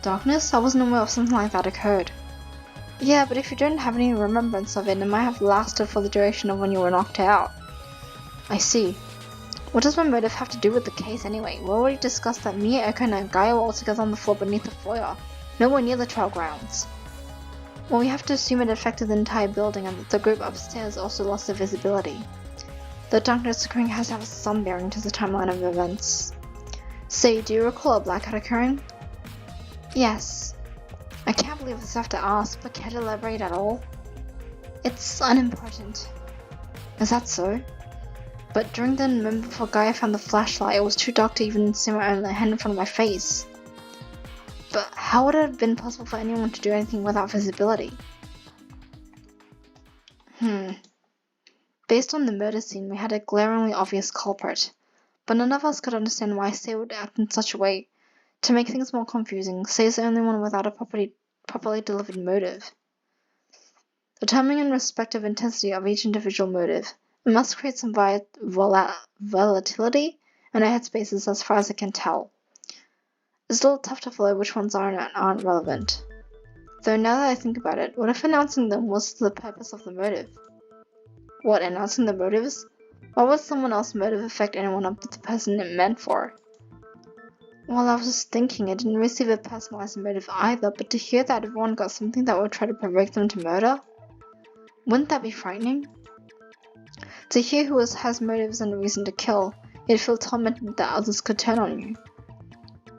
S1: Darkness? I wasn't aware of something like that occurred. Yeah, but if you don't have any remembrance of it, it might have lasted for the duration of when you were knocked out. I see. What does my motive have to do with the case anyway? We already discussed that me, Eko, and Gaia were all together on the floor beneath the foyer, nowhere near the trial grounds. Well, we have to assume it affected the entire building and that the group upstairs also lost their visibility. The darkness occurring has to have some bearing to the timeline of events. Say, do you recall a blackout occurring? Yes. I can't believe this I have to ask, but can't elaborate at all? It's unimportant. Is that so? But during the moment before Gaia found the flashlight, it was too dark to even see my own hand in front of my face. But how would it have been possible for anyone to do anything without visibility? Based on the murder scene, we had a glaringly obvious culprit, but none of us could understand why Say would act in such a way. To make things more confusing, Say is the only one without a properly delivered motive. Determining in respect of intensity of each individual motive, it must create some volatility in our headspaces as far as I can tell. It's a little tough to follow which ones are and aren't relevant. Though now that I think about it, what if announcing them was the purpose of the motive? What, announcing the motives? Why would someone else's motive affect anyone up to the person it meant for? Well, I was just thinking, I didn't receive a personalized motive either, but to hear that everyone got something that would try to provoke them to murder? Wouldn't that be frightening? To hear who has motives and a reason to kill, you'd feel tormented that others could turn on you.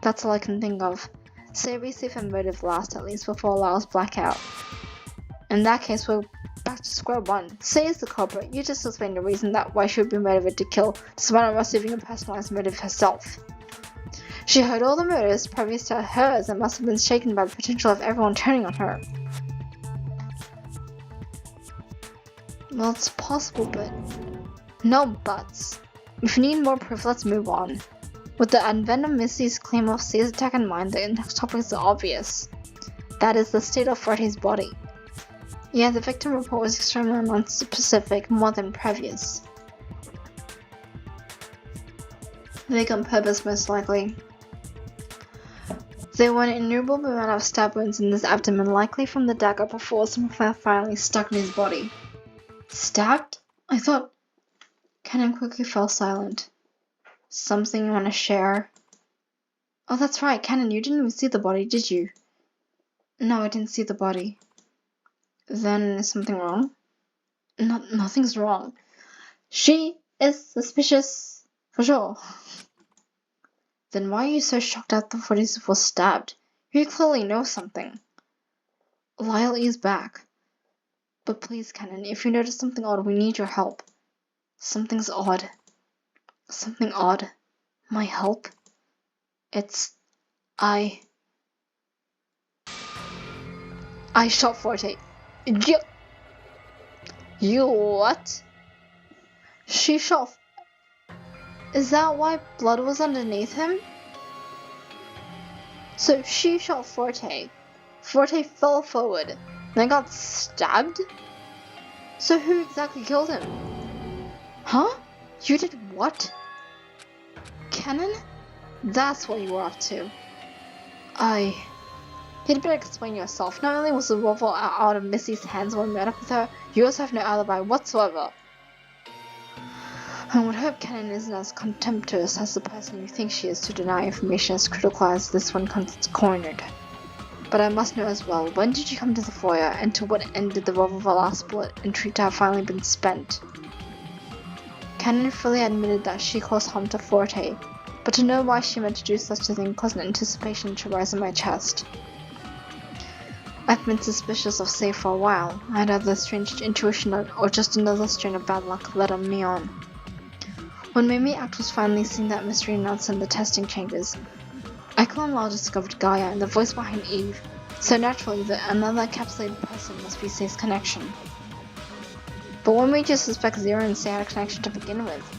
S1: That's all I can think of. Say receive a motive last at least before Lyle's blackout. In that case, we're back to square one. Say is the culprit. You just explained the reason that why she would be motivated to kill, despite not receiving a personalized motive herself. She heard all the motives previous to hers and must have been shaken by the potential of everyone turning on her. Well, it's possible, but no buts. If you need more proof, let's move on. With the advent of Missy's claim of Say's attack in mind, the next topic is obvious. That is the state of Forte's body. Yeah, the victim report was extremely non-specific, more than previous. Vague on purpose, most likely. There were an innumerable amount of stab wounds in his abdomen, likely from the dagger before some fire finally stuck in his body. Stabbed? I thought. Kenan quickly fell silent. Something you want to share? Oh, that's right, Kenan, you didn't even see the body, did you? No, I didn't see the body. Then is something wrong? Nothing's wrong. She is suspicious, for sure. Then why are you so shocked that the body was stabbed? You clearly know something. Lyle is back. But please, Kenan, if you notice something odd, we need your help. Something's odd. Something odd. My help? It's... I shot Forte. You what? She shot... Is that why blood was underneath him? So she shot Forte. Forte fell forward, then got stabbed? So who exactly killed him? Huh? You did what? Kenan? That's what you were up to. You'd better explain yourself. Not only was the revolver out of Missy's hands when we met up with her, you also have no alibi whatsoever. I would hope Kenan isn't as contemptuous as the person you think she is to deny information as critical as this one cornered. But I must know as well, when did you come to the foyer, and to what end did the revolver last bullet and treat to have finally been spent? Kenan fully admitted that she caused harm to Forte, but to know why she meant to do such a thing caused an anticipation to rise in my chest. I've been suspicious of Say for a while. I had either a strange intuition or just another strain of bad luck led on me on. When my mate act was finally seeing that mystery announced in the testing chambers, I calmly discovered Gaia and the voice behind Eve, so naturally that another encapsulated person must be Say's connection. But what made you suspect Zero and Say had a connection to begin with?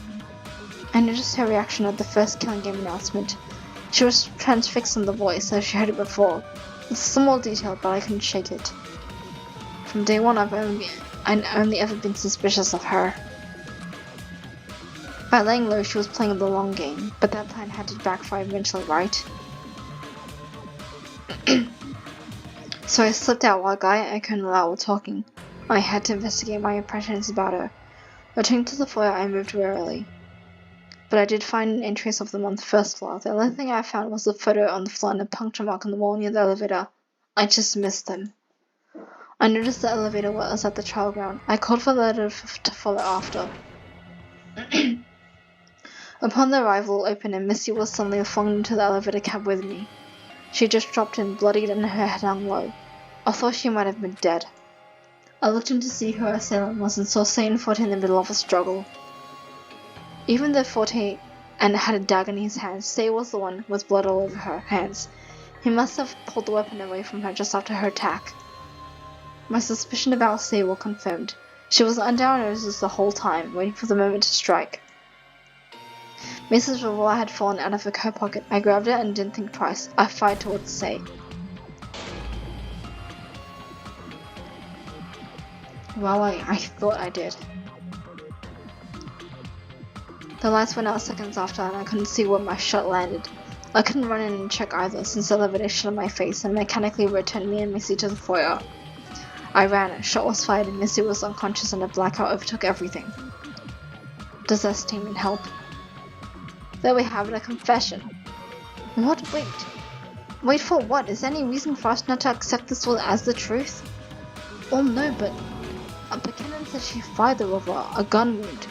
S1: I noticed her reaction at the first Killing Game announcement. She was transfixed on the voice as she heard it before. It's a small detail, but I couldn't shake it. From day one, I'd only ever been suspicious of her. By laying low, she was playing the long game, but that plan had to backfire eventually, right? So I slipped out while Gaia and Colonel Lau were talking. I had to investigate my impressions about her. Returning to the foyer, I moved warily. But I did find an trace of them on the first floor. The only thing I found was a photo on the floor and a puncture mark on the wall near the elevator. I just missed them. I noticed the elevator was at the trial ground. I called for the letter to follow after. Upon the arrival opened and Missy was suddenly flung into the elevator cab with me. She just dropped in, bloodied, and her head hung low. I thought she might have been dead. I looked in to see who her assailant was and saw Say and Forte in the middle of a struggle. Even though Forte had a dagger in his hand, Say was the one with blood all over her hands. He must have pulled the weapon away from her just after her attack. My suspicion about Say were confirmed. She was under our noses the whole time, waiting for the moment to strike. Mace's revolver had fallen out of her coat pocket. I grabbed it and didn't think twice. I fired towards Say. Well, I thought I did. The lights went out seconds after and I couldn't see where my shot landed. I couldn't run in and check either since the elevator shut on my face and mechanically returned me and Missy to the foyer. I ran, a shot was fired and Missy was unconscious and a blackout overtook everything. Does that statement help? There we have it, a confession. What? Wait. Wait for what? Is there any reason for us not to accept this as the truth? Oh no, but Kenan said she fired the revolver, a gun wound.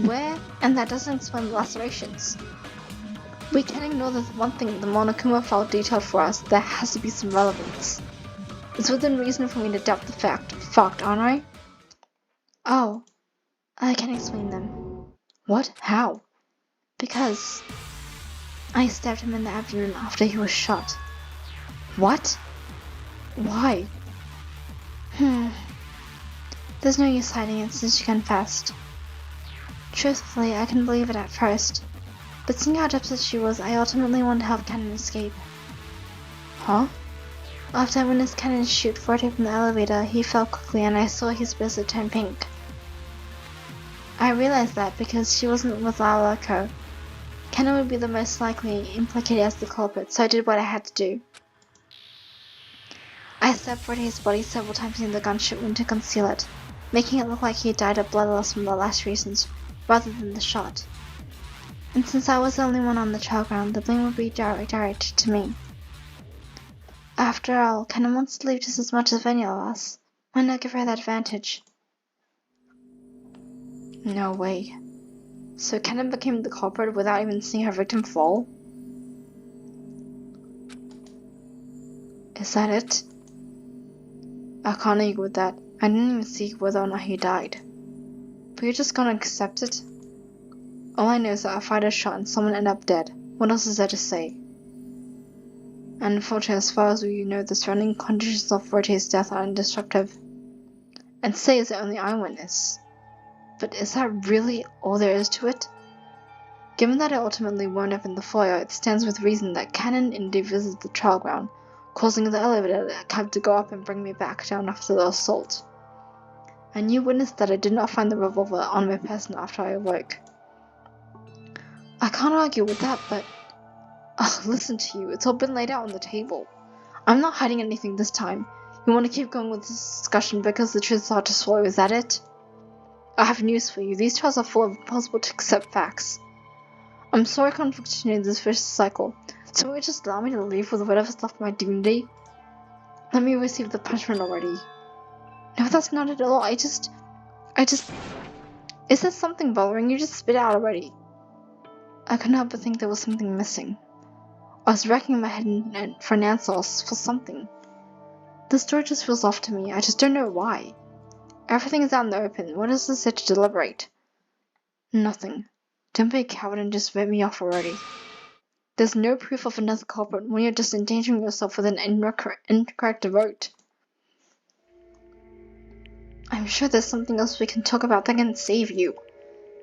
S1: Where? And that doesn't explain the lacerations. We can't ignore the one thing the Monokuma file detailed for us. There has to be some relevance. It's within reason for me to doubt the fact. Fucked, aren't I? Oh. I can explain them. What? How? Because I stabbed him in the abdomen after he was shot. What? Why? There's no use hiding it since you confessed. Truthfully, I couldn't believe it at first, but seeing how desperate she was, I ultimately wanted to help Kenan escape. Huh? After I witnessed Kenan shoot Forte from the elevator, he fell quickly and I saw his bracelet turn pink. I realized that because she wasn't with Lalako, Kenan would be the most likely implicated as the culprit, so I did what I had to do. I stabbed Forte's body several times in the gunshot wound to conceal it, making it look like he died of blood loss from the last reasons, rather than the shot. And since I was the only one on the trial ground, the blame would be directed to me. After all, Kenna wants to leave just as much as any of us. Why not give her that advantage? No way. So Kenna became the culprit without even seeing her victim fall? Is that it? I can't argue with that. I didn't even see whether or not he died. But you're just gonna accept it? All I know is that I fired a shot and someone ended up dead. What else is there to say? And unfortunately, as far as we know, the surrounding conditions of Forte's death are indestructible. And Say is the only eyewitness. But is that really all there is to it? Given that I ultimately wound up in the foyer, it stands with reason that Cannon indeed visited the trial ground, causing the elevator cab to go up and bring me back down after the assault. And you witnessed that I did not find the revolver on my person after I awoke. I can't argue with that, but... listen to you, it's all been laid out on the table. I'm not hiding anything this time. You want to keep going with this discussion because the truth is hard to swallow, is that it? I have news for you, these trials are full of impossible to accept facts. I'm sorry I can't continue this vicious cycle, so will you just allow me to leave with whatever's left of my dignity? Let me receive the punishment already. No, that's not it at all, I just... Is there something bothering you? Just spit it out already. I couldn't help but think there was something missing. I was racking my head for an answer for something. The story just feels off to me, I just don't know why. Everything is out in the open, what is there to deliberate? Nothing. Don't be a coward and just vote me off already. There's no proof of another culprit when you're just endangering yourself with an incorrect vote. I'm sure there's something else we can talk about that can save you.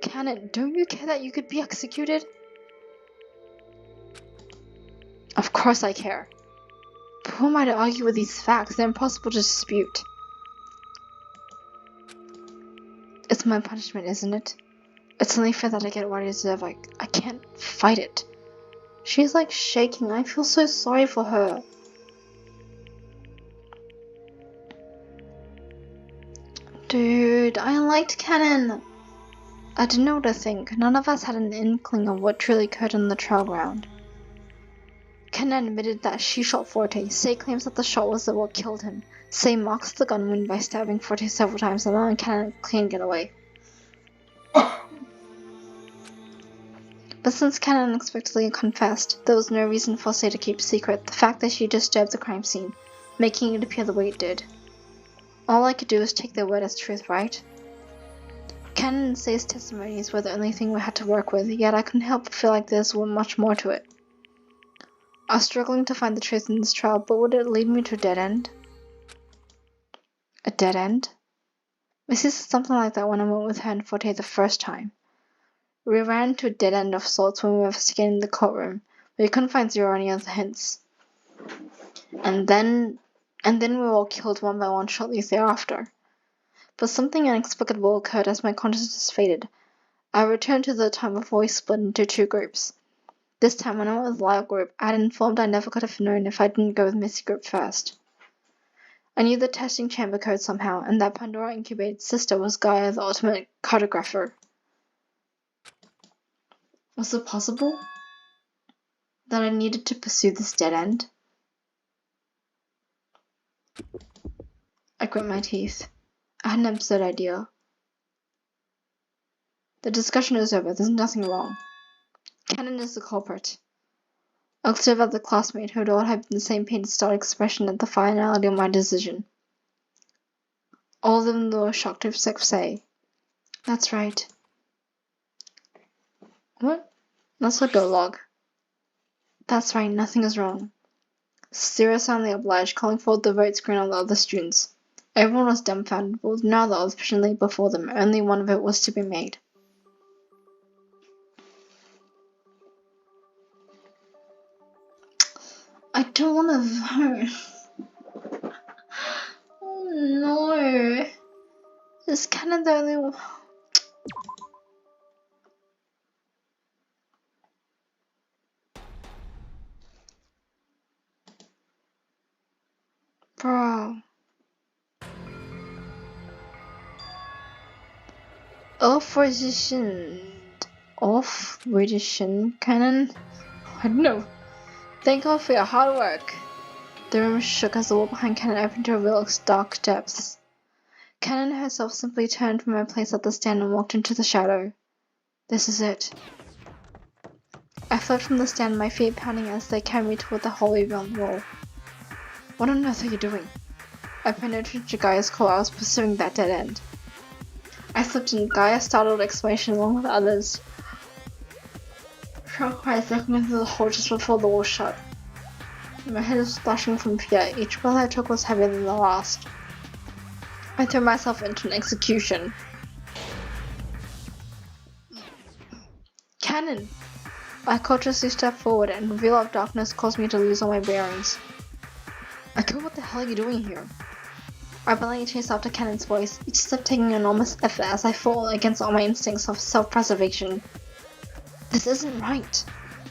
S1: Cannon, don't you care that you could be executed? Of course I care. But who am I to argue with these facts? They're impossible to dispute. It's my punishment, isn't it? It's only fair that I get what I deserve. I can't fight it. She's like shaking. I feel so sorry for her. Dude, I liked Cannon. I didn't know what to think. None of us had an inkling of what truly occurred on the trial ground. Cannon admitted that she shot Forte. Say claims that the shot was what killed him. Say mocks the gun wound by stabbing Forte several times and allowing Cannon a clean getaway. But since Cannon unexpectedly confessed, there was no reason for Say to keep secret the fact that she disturbed the crime scene, making it appear the way it did. All I could do was take their word as truth, right? Cannon and Say's testimonies were the only thing we had to work with, yet I couldn't help but feel like there's much more to it. I was struggling to find the truth in this trial, but would it lead me to a dead end? A dead end? Missy said something like that when I went with her and Forte the first time. We ran into a dead end of sorts when we were investigating the courtroom, but we couldn't find zero or any other hints. And then we were all killed one by one shortly thereafter. But something inexplicable occurred as my consciousness faded. I returned to the time before we split into two groups. This time when I went with Lyle group, I had informed I never could have known if I didn't go with Missy group first. I knew the testing chamber code somehow, and that Pandora incubated sister was Gaia, the ultimate cartographer. Was it possible that I needed to pursue this dead end? I grit my teeth. I had an absurd idea. The discussion is over, there's nothing wrong. Cannon is the culprit. I looked over at the classmate who had all had the same painted startled expression at the finality of my decision. All of them were shocked except Say. That's right. What? Let's let go, Log. That's right, nothing is wrong. Sarah soundly obliged, calling forward the vote screen on the other students. Everyone was dumbfounded, but with no other option lay before them. Only one of it was to be made. I don't want to vote. Oh no. It's kind of the only one. Bro. Off-position cannon? I don't know. Thank God for your hard work. The room shook as the wall behind Cannon opened to reveal its dark depths. Cannon herself simply turned from her place at the stand and walked into the shadow. This is it. I fled from the stand, my feet pounding as they carried me toward the hallway beyond the wall. What on earth are you doing? I penetrated to Gaia's core. I was pursuing that dead end. I slipped in Gaia's startled exclamation along with others. Sharp cries echoing through the hall just before the wall shut. My head was splashing from fear. Each breath I took was heavier than the last. I threw myself into an execution. Cannon! I cautiously stepped forward, and the reveal of darkness caused me to lose all my bearings. Akira, what the hell are you doing here? I blindly chased after Cannon's voice, each step taking enormous effort as I fought against all my instincts of self-preservation. This isn't right.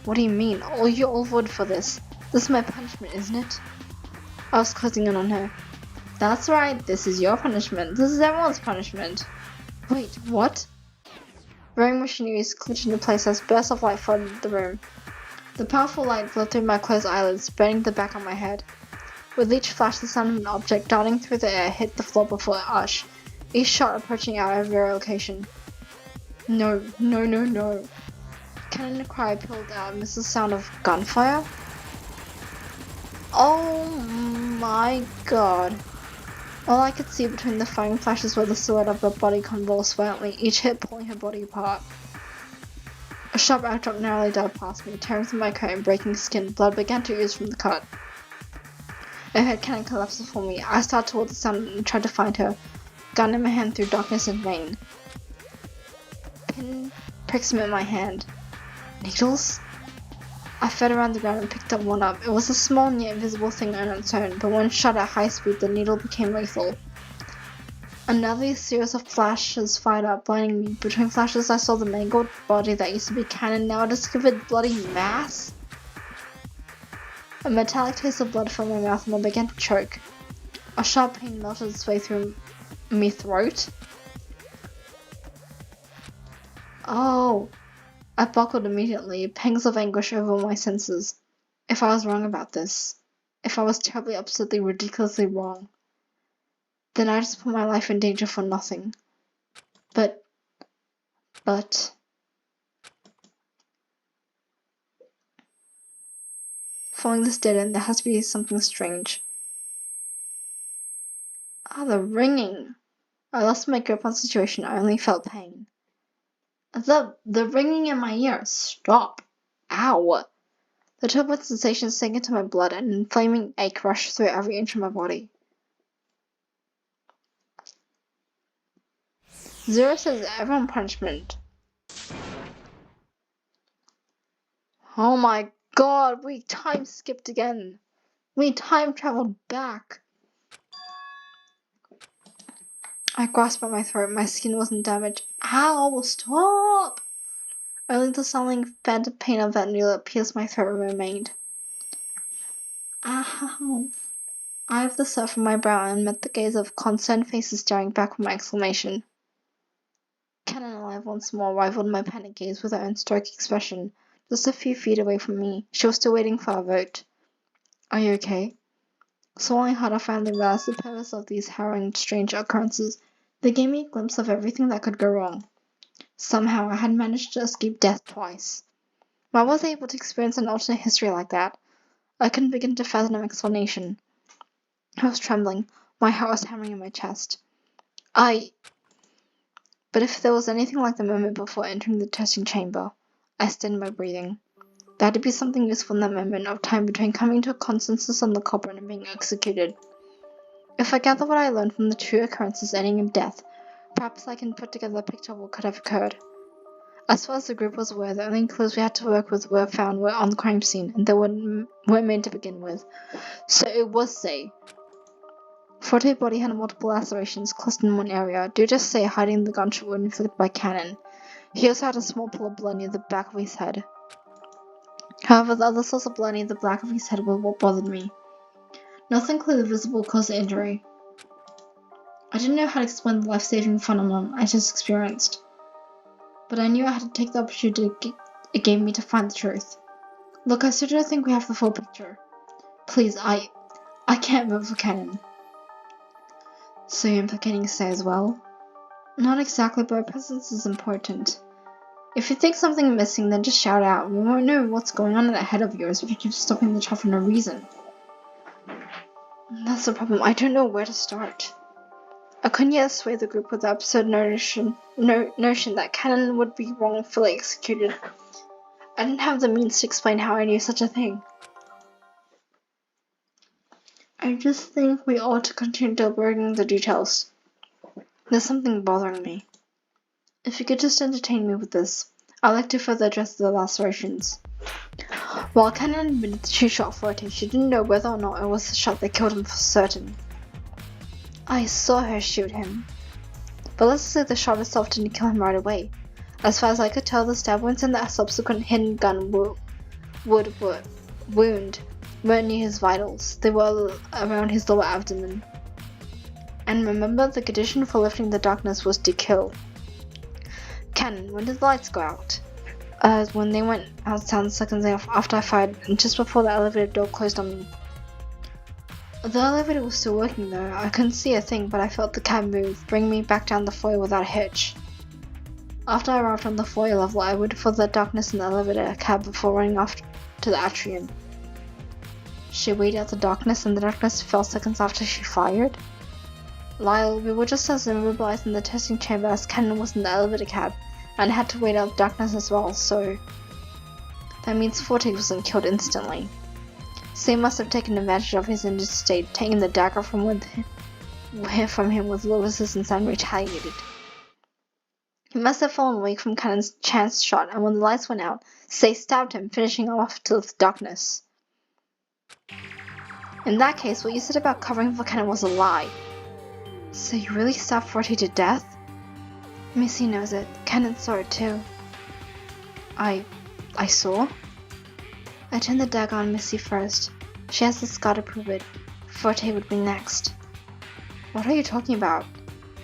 S1: What do you mean? Oh, you're all voted for this. This is my punishment, isn't it? I was closing in on her. That's right, this is your punishment. This is everyone's punishment. Wait, what? Varying machineries clicked into place as bursts of light flooded the room. The powerful light glowed through my closed eyelids, burning the back of my head. With each flash, the sound of an object darting through the air hit the floor before it arched, each shot approaching our every location. No, no, no, no. Cannon cry pealed out amidst the sound of gunfire. Oh my god. All I could see between the firing flashes was the silhouette of her body convulsed violently, each hit pulling her body apart. A sharp outdrop narrowly dived past me, tearing through my coat and breaking skin. Blood began to ooze from the cut. I heard Cannon collapse before me. I started toward the sound and tried to find her, gun in my hand through darkness in vain. Pin pricks me in my hand. Needles? I fed around the ground and picked one up. It was a small, near invisible thing on its own, but when shot at high speed, the needle became lethal. Another series of flashes fired up, blinding me. Between flashes, I saw the mangled body that used to be Cannon, now a discovered bloody mass. A metallic taste of blood filled my mouth and I began to choke. A sharp pain melted its way through my throat. Oh! I buckled immediately, pangs of anguish over my senses. If I was wrong about this, if I was terribly, absurdly, ridiculously wrong, then I just put my life in danger for nothing. But... Following this dead end, there has to be something strange. Ah, the ringing! I lost my grip on the situation, I only felt pain. The ringing in my ear. Stop. Ow. The turbulent sensation sank into my blood and an inflaming ache rushed through every inch of my body. Zero says everyone punishment. Oh my god, we time skipped again. We time traveled back. I grasped at my throat. My skin wasn't damaged. Ow, stop! Only the sullying phantom pain of that needle that pierced my throat remained. Ow. I lifted the sweat from my brow and met the gaze of concerned faces staring back with my exclamation. Cannon, alive once more, rivaled my panic gaze with her own stoic expression. Just a few feet away from me, she was still waiting for our vote. Are you okay? Swallowing hard, I finally realized the purpose of these harrowing, strange occurrences. They gave me a glimpse of everything that could go wrong. Somehow, I had managed to escape death twice. Why was I able to experience an alternate history like that? I couldn't begin to fathom an explanation. I was trembling. My heart was hammering in my chest. But if there was anything like the moment before entering the testing chamber, I stayed my breathing. There had to be something useful in that moment of time between coming to a consensus on the culprit and being executed. If I gather what I learned from the two occurrences ending in death, perhaps I can put together a picture of what could have occurred. As far as the group was aware, the only clues we had to work with were on the crime scene, and they weren't made to begin with. So it was safe. Forte's body had multiple lacerations clustered in one area, due to say hiding the gunshot wound inflicted by Cannon. He also had a small pool of blood near the back of his head. However, the other source of blood near the back of his head was what bothered me. Nothing clearly visible caused the injury. I didn't know how to explain the life-saving phenomenon I just experienced, but I knew I had to take the opportunity it gave me to find the truth. Look, I still don't think we have the full picture. Please, I can't vote for Kenan. So you're implicating Say as well? Not exactly, but our presence is important. If you think something is missing, then just shout out. We won't know what's going on in that head of yours if you keep stopping the child for no reason. That's the problem. I don't know where to start. I couldn't yet sway the group with the absurd notion that Kenan would be wrongfully executed. I didn't have the means to explain how I knew such a thing. I just think we ought to continue deliberating the details. There's something bothering me. If you could just entertain me with this, I'd like to further address the lacerations. While Kenan admitted she shot Forte, she didn't know whether or not it was the shot that killed him for certain. I saw her shoot him. But let's say the shot itself didn't kill him right away. As far as I could tell, the stab wounds and the subsequent hidden gun wound weren't near his vitals. They were around his lower abdomen. And remember, the condition for lifting the darkness was to kill. Kenan, when did the lights go out? When they went out 7 seconds after I fired, and just before the elevator door closed on me. The elevator was still working though. I couldn't see a thing, but I felt the cab move, bringing me back down the foyer without a hitch. After I arrived on the foyer level, I waited for the darkness in the elevator cab before running off to the atrium. She waited out the darkness, and the darkness fell seconds after she fired? Lyle, we were just as immobilized in the testing chamber as Kenan was in the elevator cab, and had to wait out the darkness as well, so that means Forte wasn't killed instantly. Say must have taken advantage of his injured state, taking the dagger from him with low resistance and retaliated. He must have fallen away from Kenan's chance shot, and when the lights went out, Say stabbed him, finishing him off to the darkness. In that case, what you said about covering for Kenan was a lie. So you really stabbed Forte to death? Missy knows it. Kenan saw it too. I saw? I turned the dagger on Missy first. She has the scar to prove it. Forte would be next. What are you talking about?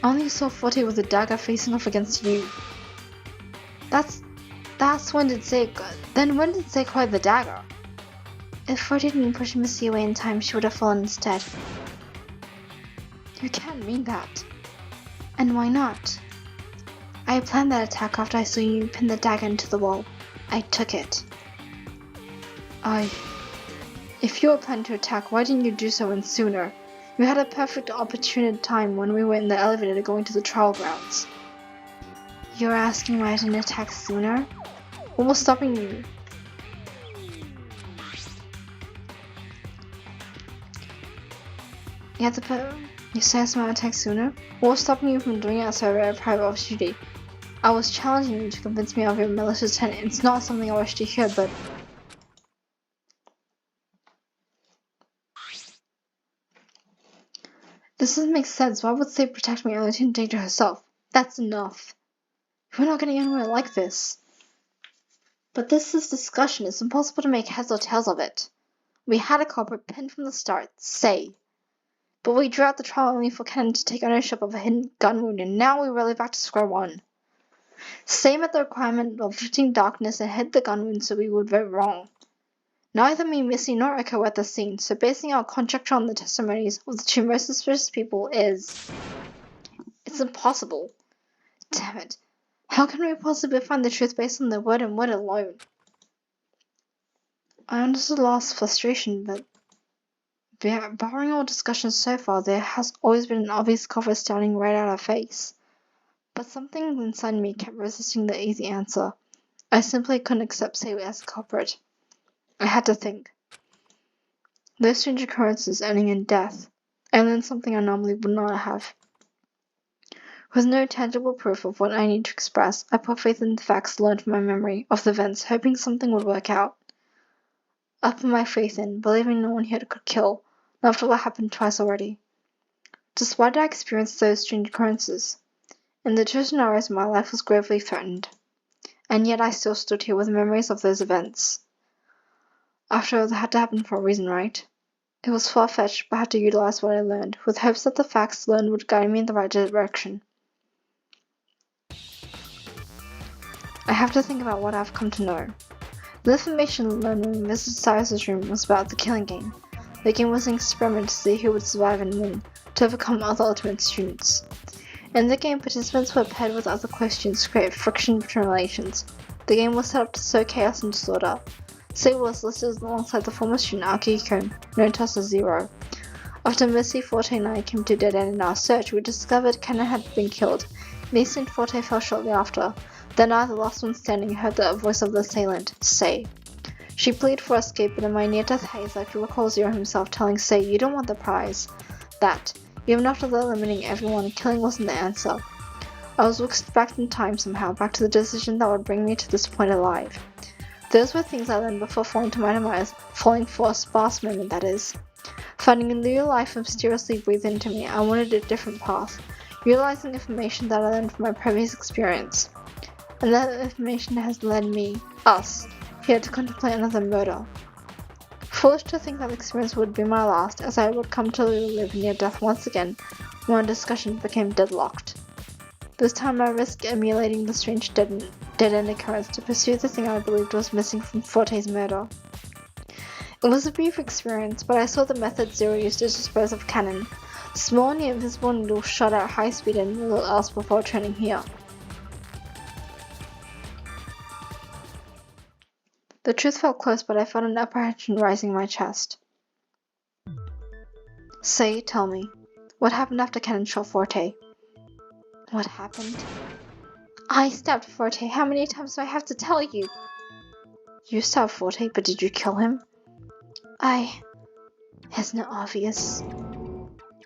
S1: I only saw Forte with the dagger facing off against you. That's when did Say... Then when did Say acquire the dagger? If Forte didn't push Missy away in time, she would have fallen instead. You can't mean that. And why not? I planned that attack after I saw you pin the dagger into the wall. I took it. If you were planning to attack, why didn't you do so when sooner? You had a perfect opportune time when we were in the elevator going to the trial grounds. You're asking why I didn't attack sooner? What was stopping you? You said I might attack sooner? What was stopping you from doing it as a private opportunity? I was challenging you to convince me of your malicious intent. It's not something I wish to hear, but... This doesn't make sense. Why would Say protect me only to endanger herself? That's enough. We're not getting anywhere like this. But this is discussion. It's impossible to make heads or tails of it. We had a culprit pinned from the start, Say. But we drew out the trial only for Kenan to take ownership of a hidden gun wound, and now we're really back to square one. Say met the requirement of lifting darkness and hid the gun wound, so we would vote wrong. Neither me, Missy, nor Echo were at the scene, so basing our conjecture on the testimonies of the two most suspicious people is... It's impossible. Damn it. How can we possibly find the truth based on their word and word alone? I understood Last's frustration, but barring all discussions so far, there has always been an obvious culprit standing right at our face. But something inside me kept resisting the easy answer. I simply couldn't accept Say as a culprit. I had to think. Those strange occurrences ending in death, I learned something I normally would not have. With no tangible proof of what I need to express, I put faith in the facts learned from my memory of the events, hoping something would work out. I put my faith in, believing no one here could kill, after what happened twice already. Just why did I experience those strange occurrences? In the two scenarios, my life was gravely threatened, and yet I still stood here with memories of those events. After all, they had to happen for a reason, right? It was far-fetched, but I had to utilize what I learned, with hopes that the facts learned would guide me in the right direction. I have to think about what I've come to know. The information learned when we visited Cyrus's room was about the killing game. The game was an experiment to see who would survive and win, to overcome other ultimate students. In the game, participants were paired with other questions to create friction between relations. The game was set up to sow chaos and disorder. SOoooo was listed alongside the former student Akihiko, known to us as Zero. After Missy, Forte and I came to dead end in our search, we discovered Kennen had been killed. Missy and Forte fell shortly after. Then I, the last one standing, heard the voice of the assailant, Sei. She pleaded for escape, but in my near-death haze I could recall Zero himself telling Sei, "You don't want the prize." That, even after eliminating everyone, killing wasn't the answer. I was whisked back in time somehow, back to the decision that would bring me to this point alive. Those were things I learned before falling to my demise, falling for a sparse moment, that is. Finding a new life mysteriously breathed into me, I wanted a different path, realizing information that I learned from my previous experience. And that information has led me, us, here to contemplate another murder. Foolish to think that experience would be my last, as I would come to live near death once again, when our discussion became deadlocked. This time I risked emulating the strange dead-end occurrence to pursue the thing I believed was missing from Forte's murder. It was a brief experience, but I saw the method Zero used to dispose of Kennen. Small and invisible needles shot at high speed and little else before turning here. The truth felt close, but I felt an apprehension rising in my chest. Sei, tell me, what happened after Kennen shot Forte? What happened? I stabbed Forte. How many times do I have to tell you? You stabbed Forte, but did you kill him? Isn't it obvious?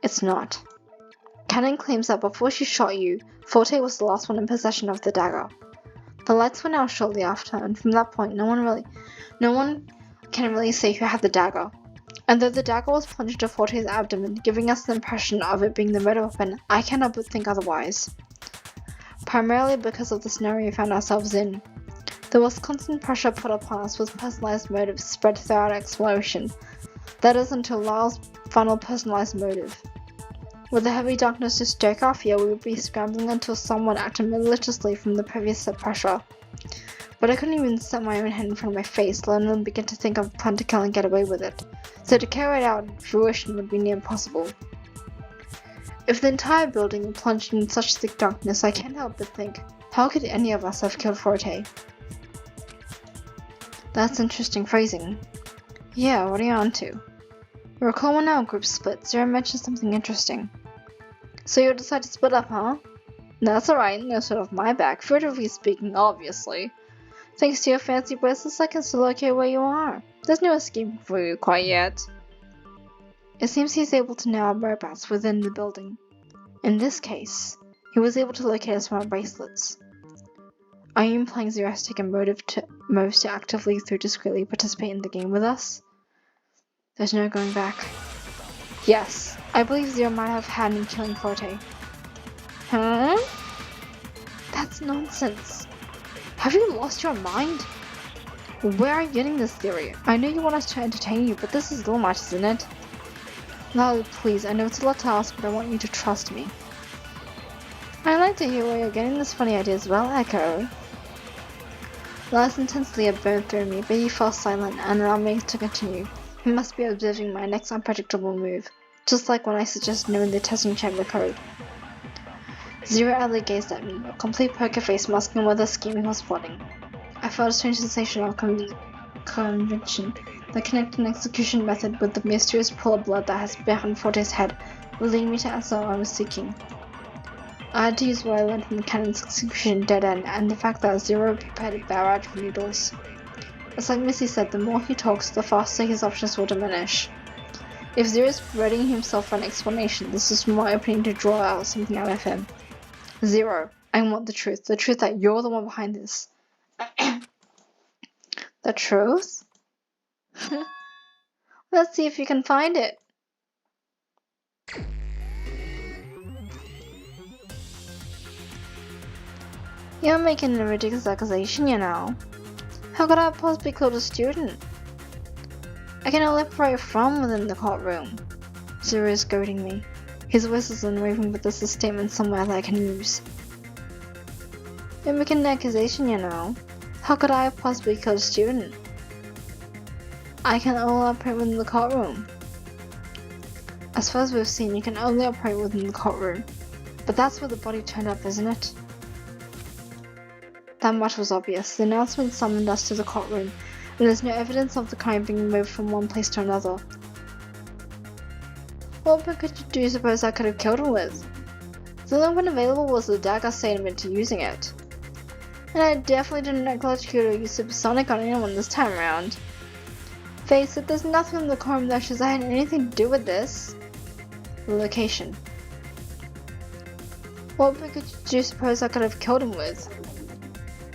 S1: It's not. Kennen claims that before she shot you, Forte was the last one in possession of the dagger. The lights went out shortly after, and from that point no one can really say who had the dagger. And though the dagger was plunged into Forte's abdomen, giving us the impression of it being the murder weapon, I cannot but think otherwise. Primarily because of the scenario we found ourselves in. There was constant pressure put upon us with personalized motives spread throughout exploration. That is until Lyle's final personalized motive. With the heavy darkness to stoke our fear, we would be scrambling until someone acted maliciously from the previous set pressure. But I couldn't even set my own hand in front of my face, let alone begin to think of a plan to kill and get away with it. So to carry it out in fruition would be near impossible. If the entire building were plunged in such thick darkness, I can't help but think, how could any of us have killed Forte? That's interesting phrasing. Yeah, what are you on to? You recall when our group split, Zero mentioned something interesting. So you decided to split up, huh? That's alright, no sort of my back, figuratively speaking, obviously. Thanks to your fancy bracelets, I can still locate where you are. There's no escaping for you quite yet. It seems he's able to know our whereabouts within the building. In this case, he was able to locate us from our bracelets. Are you implying Zero has taken motives to actively through discreetly participate in the game with us? There's no going back. Yes, I believe Zero might have had in killing Forte. Huh? That's nonsense. Have you lost your mind? Where are you getting this theory? I know you want us to entertain you, but this is little much, isn't it? Lally, please, I know it's a lot to ask, but I want you to trust me. I'd like to hear where you're getting this funny idea as well, Echo. Lars intensely had burned through me, but he fell silent and allowed me to continue. He must be observing my next unpredictable move, just like when I suggested knowing the testing chamber code. Zero idly gazed at me, a complete poker face masking whether scheming or plotting. I felt a strange sensation of conviction. The connecting execution method with the mysterious pool of blood that has behind Forte's head would lead me to answer what I was seeking. I had to use what I learned from Kennen's execution dead end and the fact that Zero prepared a barrage of noodles. It's like Missy said, the more he talks, the faster his options will diminish. If Zero is readying himself for an explanation, this is my opening to draw out something out of him. Zero, I want the truth that you're the one behind this. The truth? Let's see if you can find it. You're making a ridiculous accusation, you know. How could I possibly kill a student? I can only operate from within the courtroom. Zero is goading me. His voice is unwavering, but there's a statement somewhere that I can use. You're making an accusation, you know. How could I have possibly killed a student? I can only operate within the courtroom. As far as we've seen, you can only operate within the courtroom. But that's where the body turned up, isn't it? That much was obvious. The announcement summoned us to the courtroom, and there's no evidence of the crime being moved from one place to another. What weapon do you suppose I could have killed him with? The only weapon available was the dagger statement to using it. And I definitely didn't electrocute or use supersonic on anyone this time around. Face it, there's nothing in the courtroom that shows I had anything to do with this. The location. What weapon do you suppose I could have killed him with?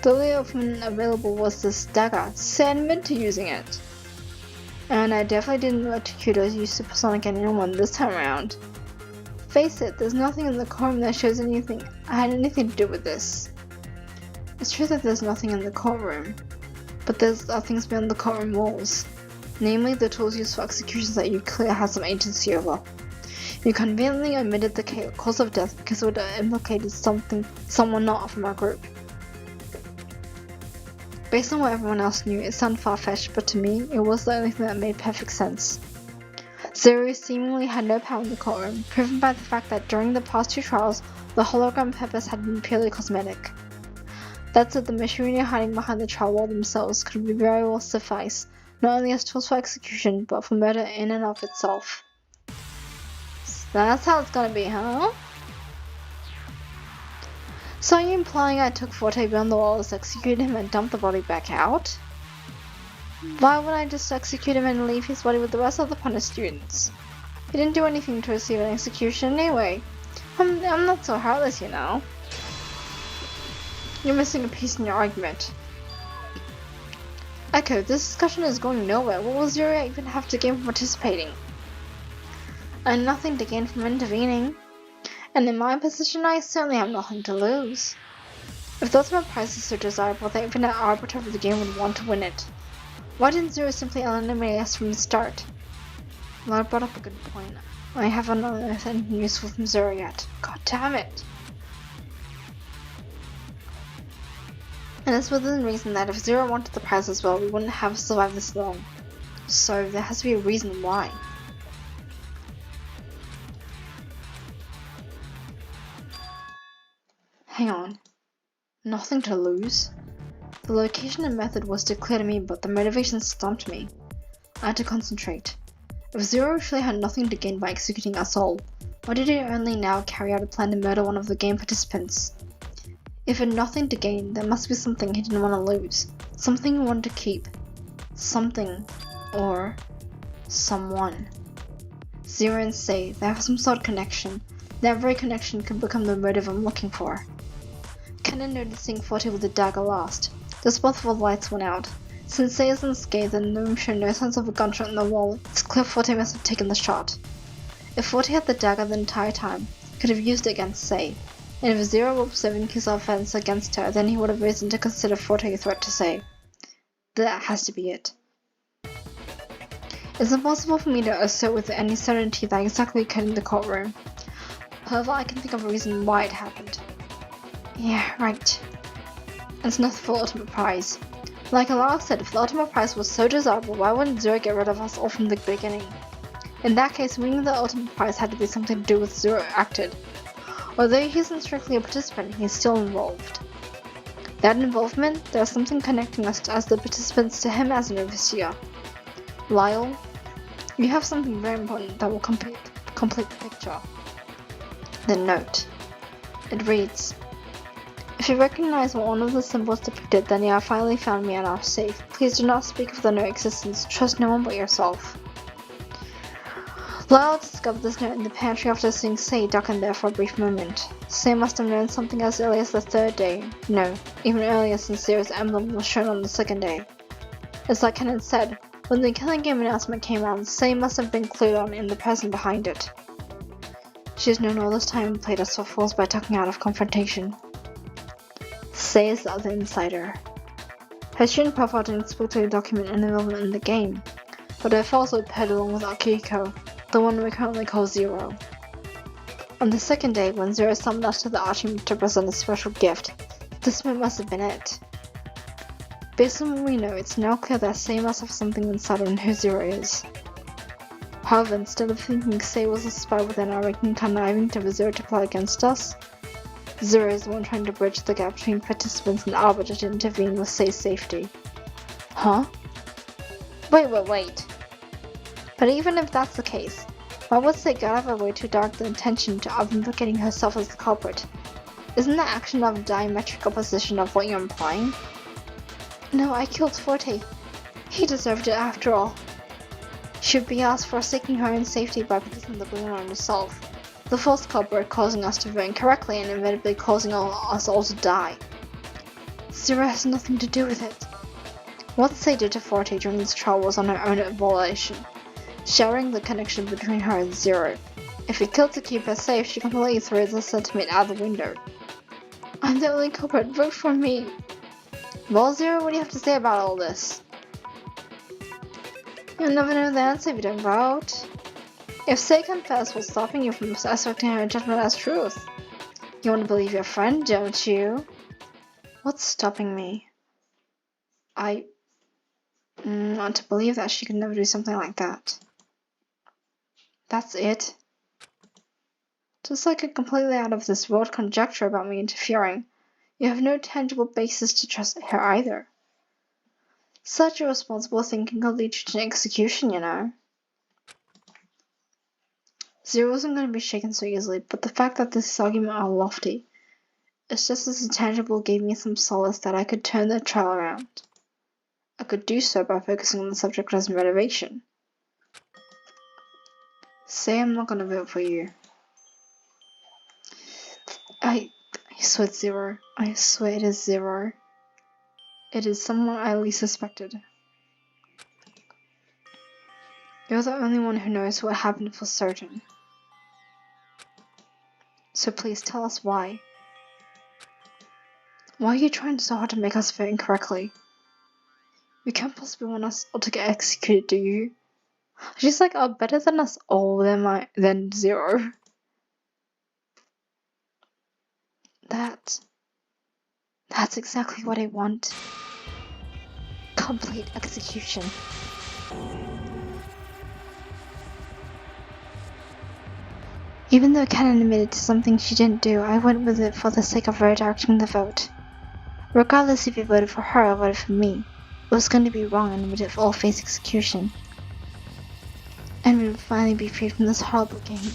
S1: The only weapon available was this dagger, so I admit to using it. And I definitely didn't electrocute or use supersonic on anyone this time around. Face it, there's nothing in the courtroom that shows I had anything to do with this. It's true that there's nothing in the courtroom, but there's things beyond the courtroom walls. Namely, the tools used for executions that you clearly had some agency over. You conveniently omitted the cause of death because it would have implicated someone not from our group. Based on what everyone else knew, it sounded far-fetched, but to me, it was the only thing that made perfect sense. Zero seemingly had no power in the courtroom, proven by the fact that during the past 2 trials, the hologram purpose had been purely cosmetic. That said, the machinery hiding behind the trial wall themselves could very well suffice, not only as tools for execution, but for murder in and of itself. So that's how it's gonna be, huh? So are you implying I took Forte beyond the walls, executed him, and dumped the body back out? Why would I just execute him and leave his body with the rest of the punished students? He didn't do anything to receive an execution anyway. I'm not so heartless, you know. You're missing a piece in your argument. Echo, this discussion is going nowhere. What will Zero even have to gain from participating? And nothing to gain from intervening. And in my position, I certainly have nothing to lose. If the ultimate prize is so desirable, the infinite arbiter of the game would want to win it. Why didn't Zero simply eliminate us from the start? Well, I brought up a good point. I haven't unearthed anything useful from Zero yet. God damn it! And it's within reason that if Zero wanted the prize as well, we wouldn't have survived this long. So there has to be a reason why. Hang on. Nothing to lose? The location and method was clear to me, but the motivation stumped me. I had to concentrate. If Zero truly had nothing to gain by executing us all, why did he only now carry out a plan to murder one of the game participants? If he had nothing to gain, there must be something he didn't want to lose. Something he wanted to keep. Something. Or someone. Zero and Sei, they have some sort of connection. That very connection could become the motive I'm looking for. Kinda noticing Forte with the dagger last. Just both of the lights went out. Since Sei is unscathed and the room showed no signs of a gunshot in the wall, it's clear Forte must have taken the shot. If Forte had the dagger the entire time, he could have used it against Sei. And if Zero was observing his offense against her, then he would have reason to consider Forte a threat to Sei. That has to be it. It's impossible for me to assert with any certainty that exactly occurred in the courtroom. However, I can think of a reason why it happened. Yeah, right. It's nothing for the ultimate prize. Like Alara said, if the ultimate prize was so desirable, why wouldn't Zero get rid of us all from the beginning? In that case, winning the ultimate prize had to be something to do with Zero acted. Although he isn't strictly a participant, he's still involved. That involvement, there's something connecting us as the participants to him as an overseer. Lyle, you have something very important that will complete the picture. The note. It reads, "If you recognize what one of the symbols depicted, then you have finally found me and are safe. Please do not speak of the note existence. Trust no one but yourself." Lyle discovered this note in the pantry after seeing Sei duck in there for a brief moment. Sei must have known something as early as the 3rd day. No, even earlier, since Zero's emblem was shown on the 2nd day. It's like Kenan said, when the Killing Game announcement came out, Sei must have been clued on in the person behind it. She's known all this time and played us for fools by ducking out of confrontation. Sei is the other insider. Her student profile didn't explicitly document an involvement in the game. but I've also paired along with Akiko, the one we currently call Zero. On the second day, when Zero summoned us to the Archimate to present a special gift, this must have been it. Based on what we know, it's now clear that Sei must have something inside on who Zero is. However, instead of thinking Sei was a spy within our ranking conniving to Zero to plot against us, Zero is the one trying to bridge the gap between participants and Arbiter to intervene with Sei's safety. Huh? Wait. But even if that's the case, why would Sei go out of her way to direct the intention to implicating herself as the culprit? Isn't that action of diametric opposition of what you're implying? No, I killed Forte. He deserved it after all. Should be asked for forsaking her own safety by placing the blame on herself. The false culprit causing us to vote incorrectly and inevitably causing us all to die. Zero has nothing to do with it. What Sei did to Forte during this trial was on her own volition, sharing the connection between her and Zero. If he killed to keep her safe, she completely threw the sentiment out the window. I'm the only culprit, vote for me! Well, Zero, what do you have to say about all this? You'll never know the answer if you don't vote. If Sei confessed, what's stopping you from accepting her judgment as truth? You want to believe your friend, don't you? What's stopping me? I want to believe that she could never do something like that. That's it. Just like a completely out of this world conjecture about me interfering, you have no tangible basis to trust her either. Such irresponsible thinking could lead you to execution, you know. Zero wasn't going to be shaken so easily, but the fact that this argument are lofty is just as intangible gave me some solace that I could turn the trial around. I could do so by focusing on the subject as motivation. Say I'm not going to vote for you. I swear it's Zero. I swear it is Zero. It is someone I least suspected. You're the only one who knows what happened for certain. So please tell us why. Why are you trying so hard to make us vote incorrectly? You can't possibly want us all to get executed, do you? She's like, oh, better than us all than Zero. That's exactly what I want. Complete execution. Even though Canon admitted to something she didn't do, I went with it for the sake of redirecting the vote. Regardless if you voted for her or voted for me, it was going to be wrong and would all face execution. And we would finally be freed from this horrible game.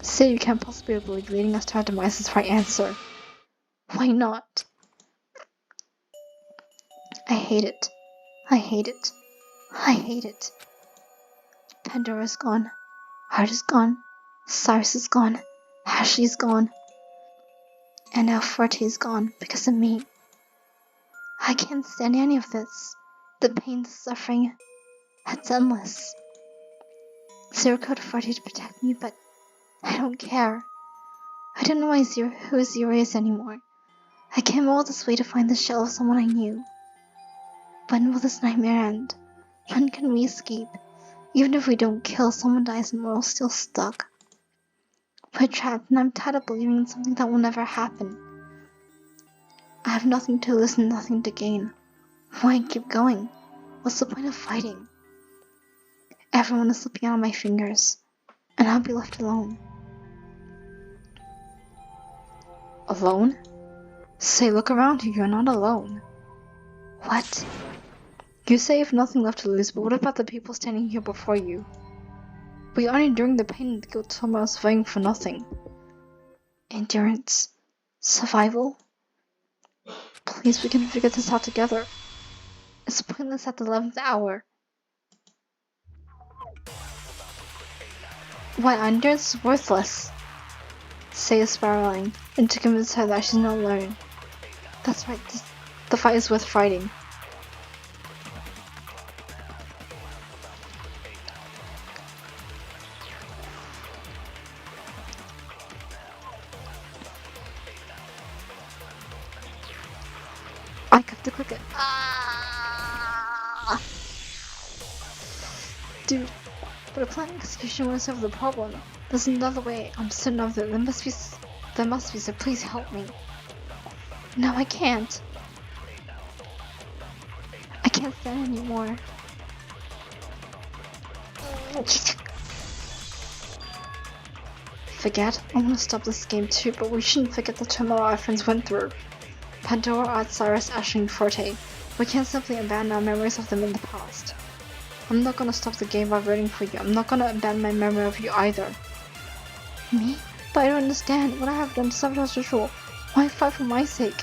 S1: Say you can't possibly believe leading us to our demise is the right answer. Why not? I hate it. I hate it. I hate it. Pandora's gone. Heart is gone. Cyrus is gone. Ashley's gone. And now Forte is gone because of me. I can't stand any of this. The pain, the suffering. It's endless. Zero called Forte to protect me, but I don't care. I don't know who Zero is anymore. I came all this way to find the shell of someone I knew. When will this nightmare end? When can we escape? Even if we don't kill, someone dies and we're all still stuck. We're trapped and I'm tired of believing in something that will never happen. I have nothing to lose and nothing to gain. Why keep going? What's the point of fighting? Everyone is slipping out of my fingers, and I'll be left alone. Alone? Say, look around you, you're not alone. What? You say you have nothing left to lose, but what about the people standing here before you? We are enduring the pain and the guilt someone else fighting for nothing. Endurance. Survival. Please, we can figure this out together. It's pointless at the 11th hour. Why, endurance is worthless. Sei is spiraling, and to convince her that she's not alone. That's right, the fight is worth fighting. I have to click it. Ah! Dude, but a planned execution won't solve the problem. There's another way. I'm certain of it. There must be, so please help me. No, I can't. I can't stand anymore. Forget? I want to stop this game too, but we shouldn't forget the turmoil our friends went through. Pandora, Outsiders, Ashley, and Forte. We can't simply abandon our memories of them in the past. I'm not gonna stop the game by rooting for you. I'm not gonna abandon my memory of you either. Me? But I don't understand. What I have done to sabotage the ritual. Why fight for my sake?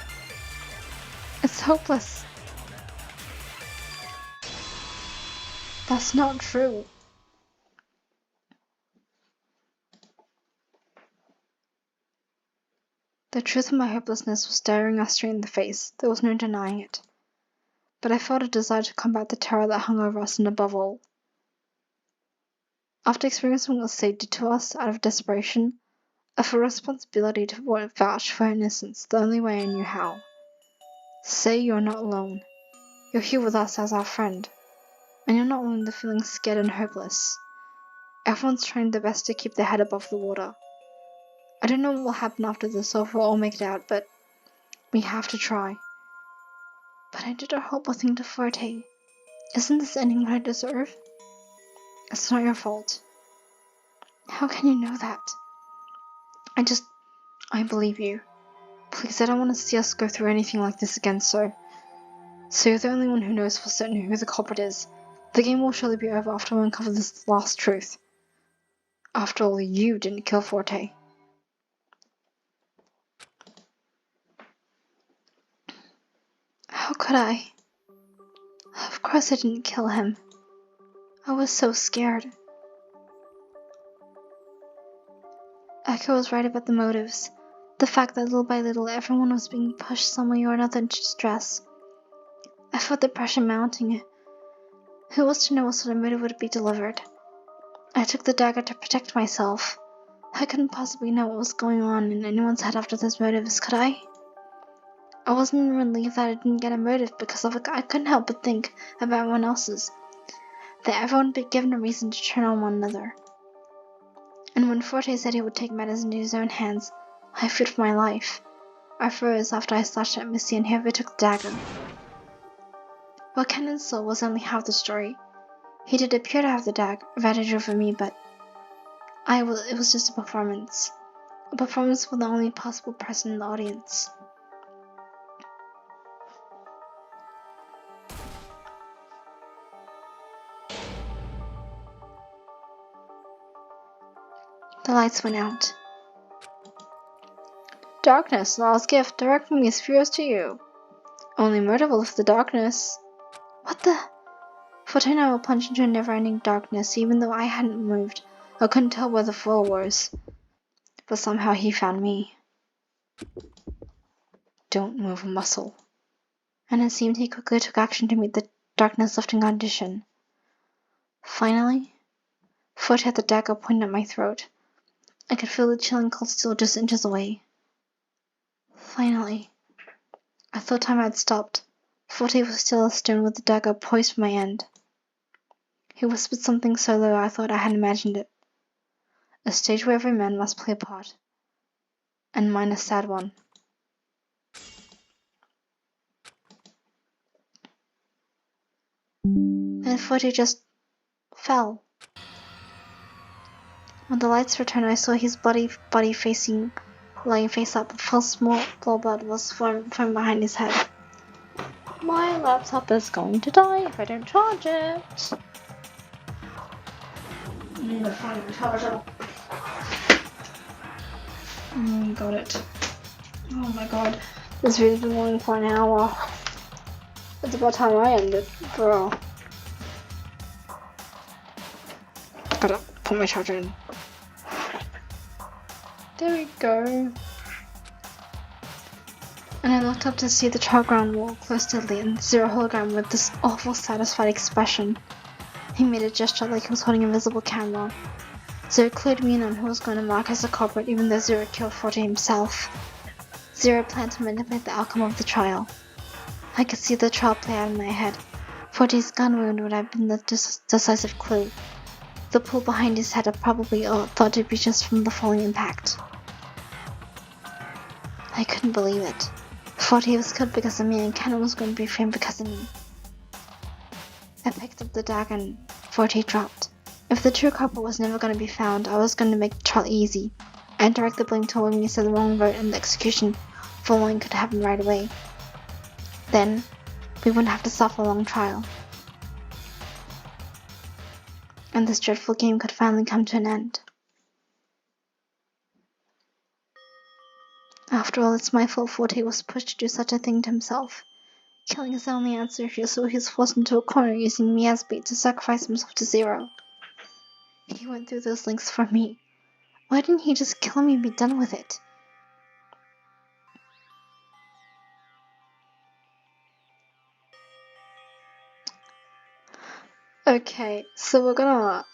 S1: It's hopeless. That's not true. The truth of my hopelessness was staring us straight in the face. There was no denying it. But I felt a desire to combat the terror that hung over us, and above all, after experiencing what was said to us out of desperation, I felt a responsibility to vouch for her innocence the only way I knew how. Say you're not alone. You're here with us as our friend. And you're not alone in the feeling scared and hopeless. Everyone's trying their best to keep their head above the water. I don't know what will happen after this or if we'll all make it out, but we have to try. But I did a horrible thing to Forte. Isn't this ending what I deserve? It's not your fault. How can you know that? I believe you. Please, I don't want to see us go through anything like this again, so you're the only one who knows for certain who the culprit is. The game will surely be over after we uncover this last truth. After all, you didn't kill Forte. How could I? Of course I didn't kill him. I was so scared. Echo was right about the motives. The fact that little by little everyone was being pushed some way or another into distress. I felt the pressure mounting. Who was to know what sort of motive would be delivered? I took the dagger to protect myself. I couldn't possibly know what was going on in anyone's head after those motives, could I? I wasn't relieved that I didn't get a motive because I couldn't help but think about everyone else's. That everyone would be given a reason to turn on one another. And when Forte said he would take matters into his own hands, I feared for my life. I froze after I slashed at Missy and he overtook the dagger. What Kenan saw was only half the story. He did appear to have the dagger advantage over me, but it was just a performance. A performance for the only possible person in the audience. The lights went out. Darkness, law's gift, directing these spheres to you. Only murder will lift the darkness. What the? Forte and I were plunged into a never-ending darkness, even though I hadn't moved. I couldn't tell where the floor was. But somehow he found me. Don't move a muscle. And it seemed he quickly took action to meet the darkness-lifting condition. Finally, Forte had the dagger pointed at my throat. I could feel the chilling cold steel just inches away. Finally. I thought time had stopped. Forte was still as stone with the dagger poised for my end. He whispered something so low I thought I had imagined it. A stage where every man must play a part. And mine a sad one. Then Forte just fell. When the lights returned, I saw his bloody body lying face up. A full small blood was flowing behind his head. My laptop is going to die if I don't charge it. I need to find a charger. Got it. Oh my god. This video's been going for an hour. It's about time I end it, bro. Gotta put my charger in. There we go. And I looked up to see the trial ground wall close to Lee and Zero hologram with this awful satisfied expression. He made a gesture like he was holding an invisible camera. Zero clued me in on who was going to mark as the culprit even though Zero killed Forte himself. Zero planned to manipulate the outcome of the trial. I could see the trial play out in my head. Forte's gun wound would have been the decisive clue. the pool behind his head, I probably thought it'd be just from the falling impact. I couldn't believe it. Thought he was killed because of me and Ken was going to be framed because of me. I picked up the dagger and thought he dropped. If the true culprit was never going to be found, I was going to make the trial easy. I directed the blame to when he said the wrong vote and the execution following could happen right away. Then, we wouldn't have to suffer a long trial. And this dreadful game could finally come to an end. After all, it's my fault Forte was pushed to do such a thing to himself. Killing is the only answer here, so he's forced into a corner using me as bait to sacrifice himself to Zero. He went through those lengths for me. Why didn't he just kill me and be done with it? Okay, so we're gonna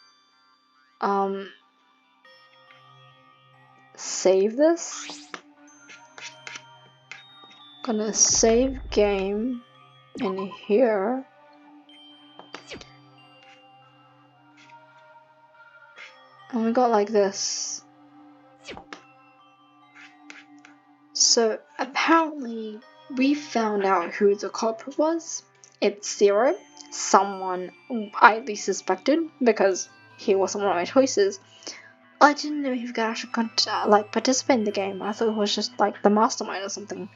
S1: save this. Gonna save game in here. And we got like this. So apparently we found out who the culprit was. It's Zero, someone I at least suspected because he wasn't one of my choices. I didn't know he could actually like participate in the game. I thought it was just like the mastermind or something.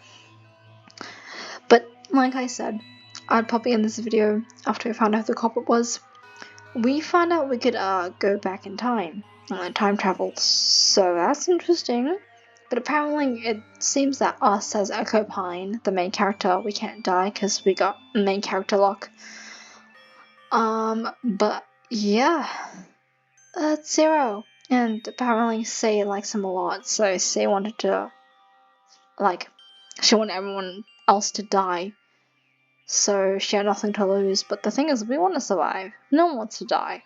S1: But like I said, I'd probably end this video after we found out who the culprit was. We found out we could go back in time, time travel. So that's interesting. But apparently it seems that us as Echo Pine, the main character, we can't die because we got main character lock. But yeah, it's Zero. And apparently Sei likes him a lot, so Sei wanted to, like, she wanted everyone else to die. So she had nothing to lose, but the thing is, we want to survive. No one wants to die.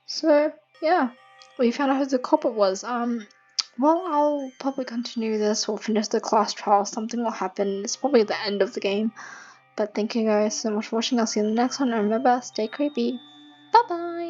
S1: So yeah, we found out who the culprit was. Well, I'll probably continue this. We'll finish the class trial. Something will happen. It's probably the end of the game. But thank you guys so much for watching. I'll see you in the next one. And remember, stay creepy. Bye bye.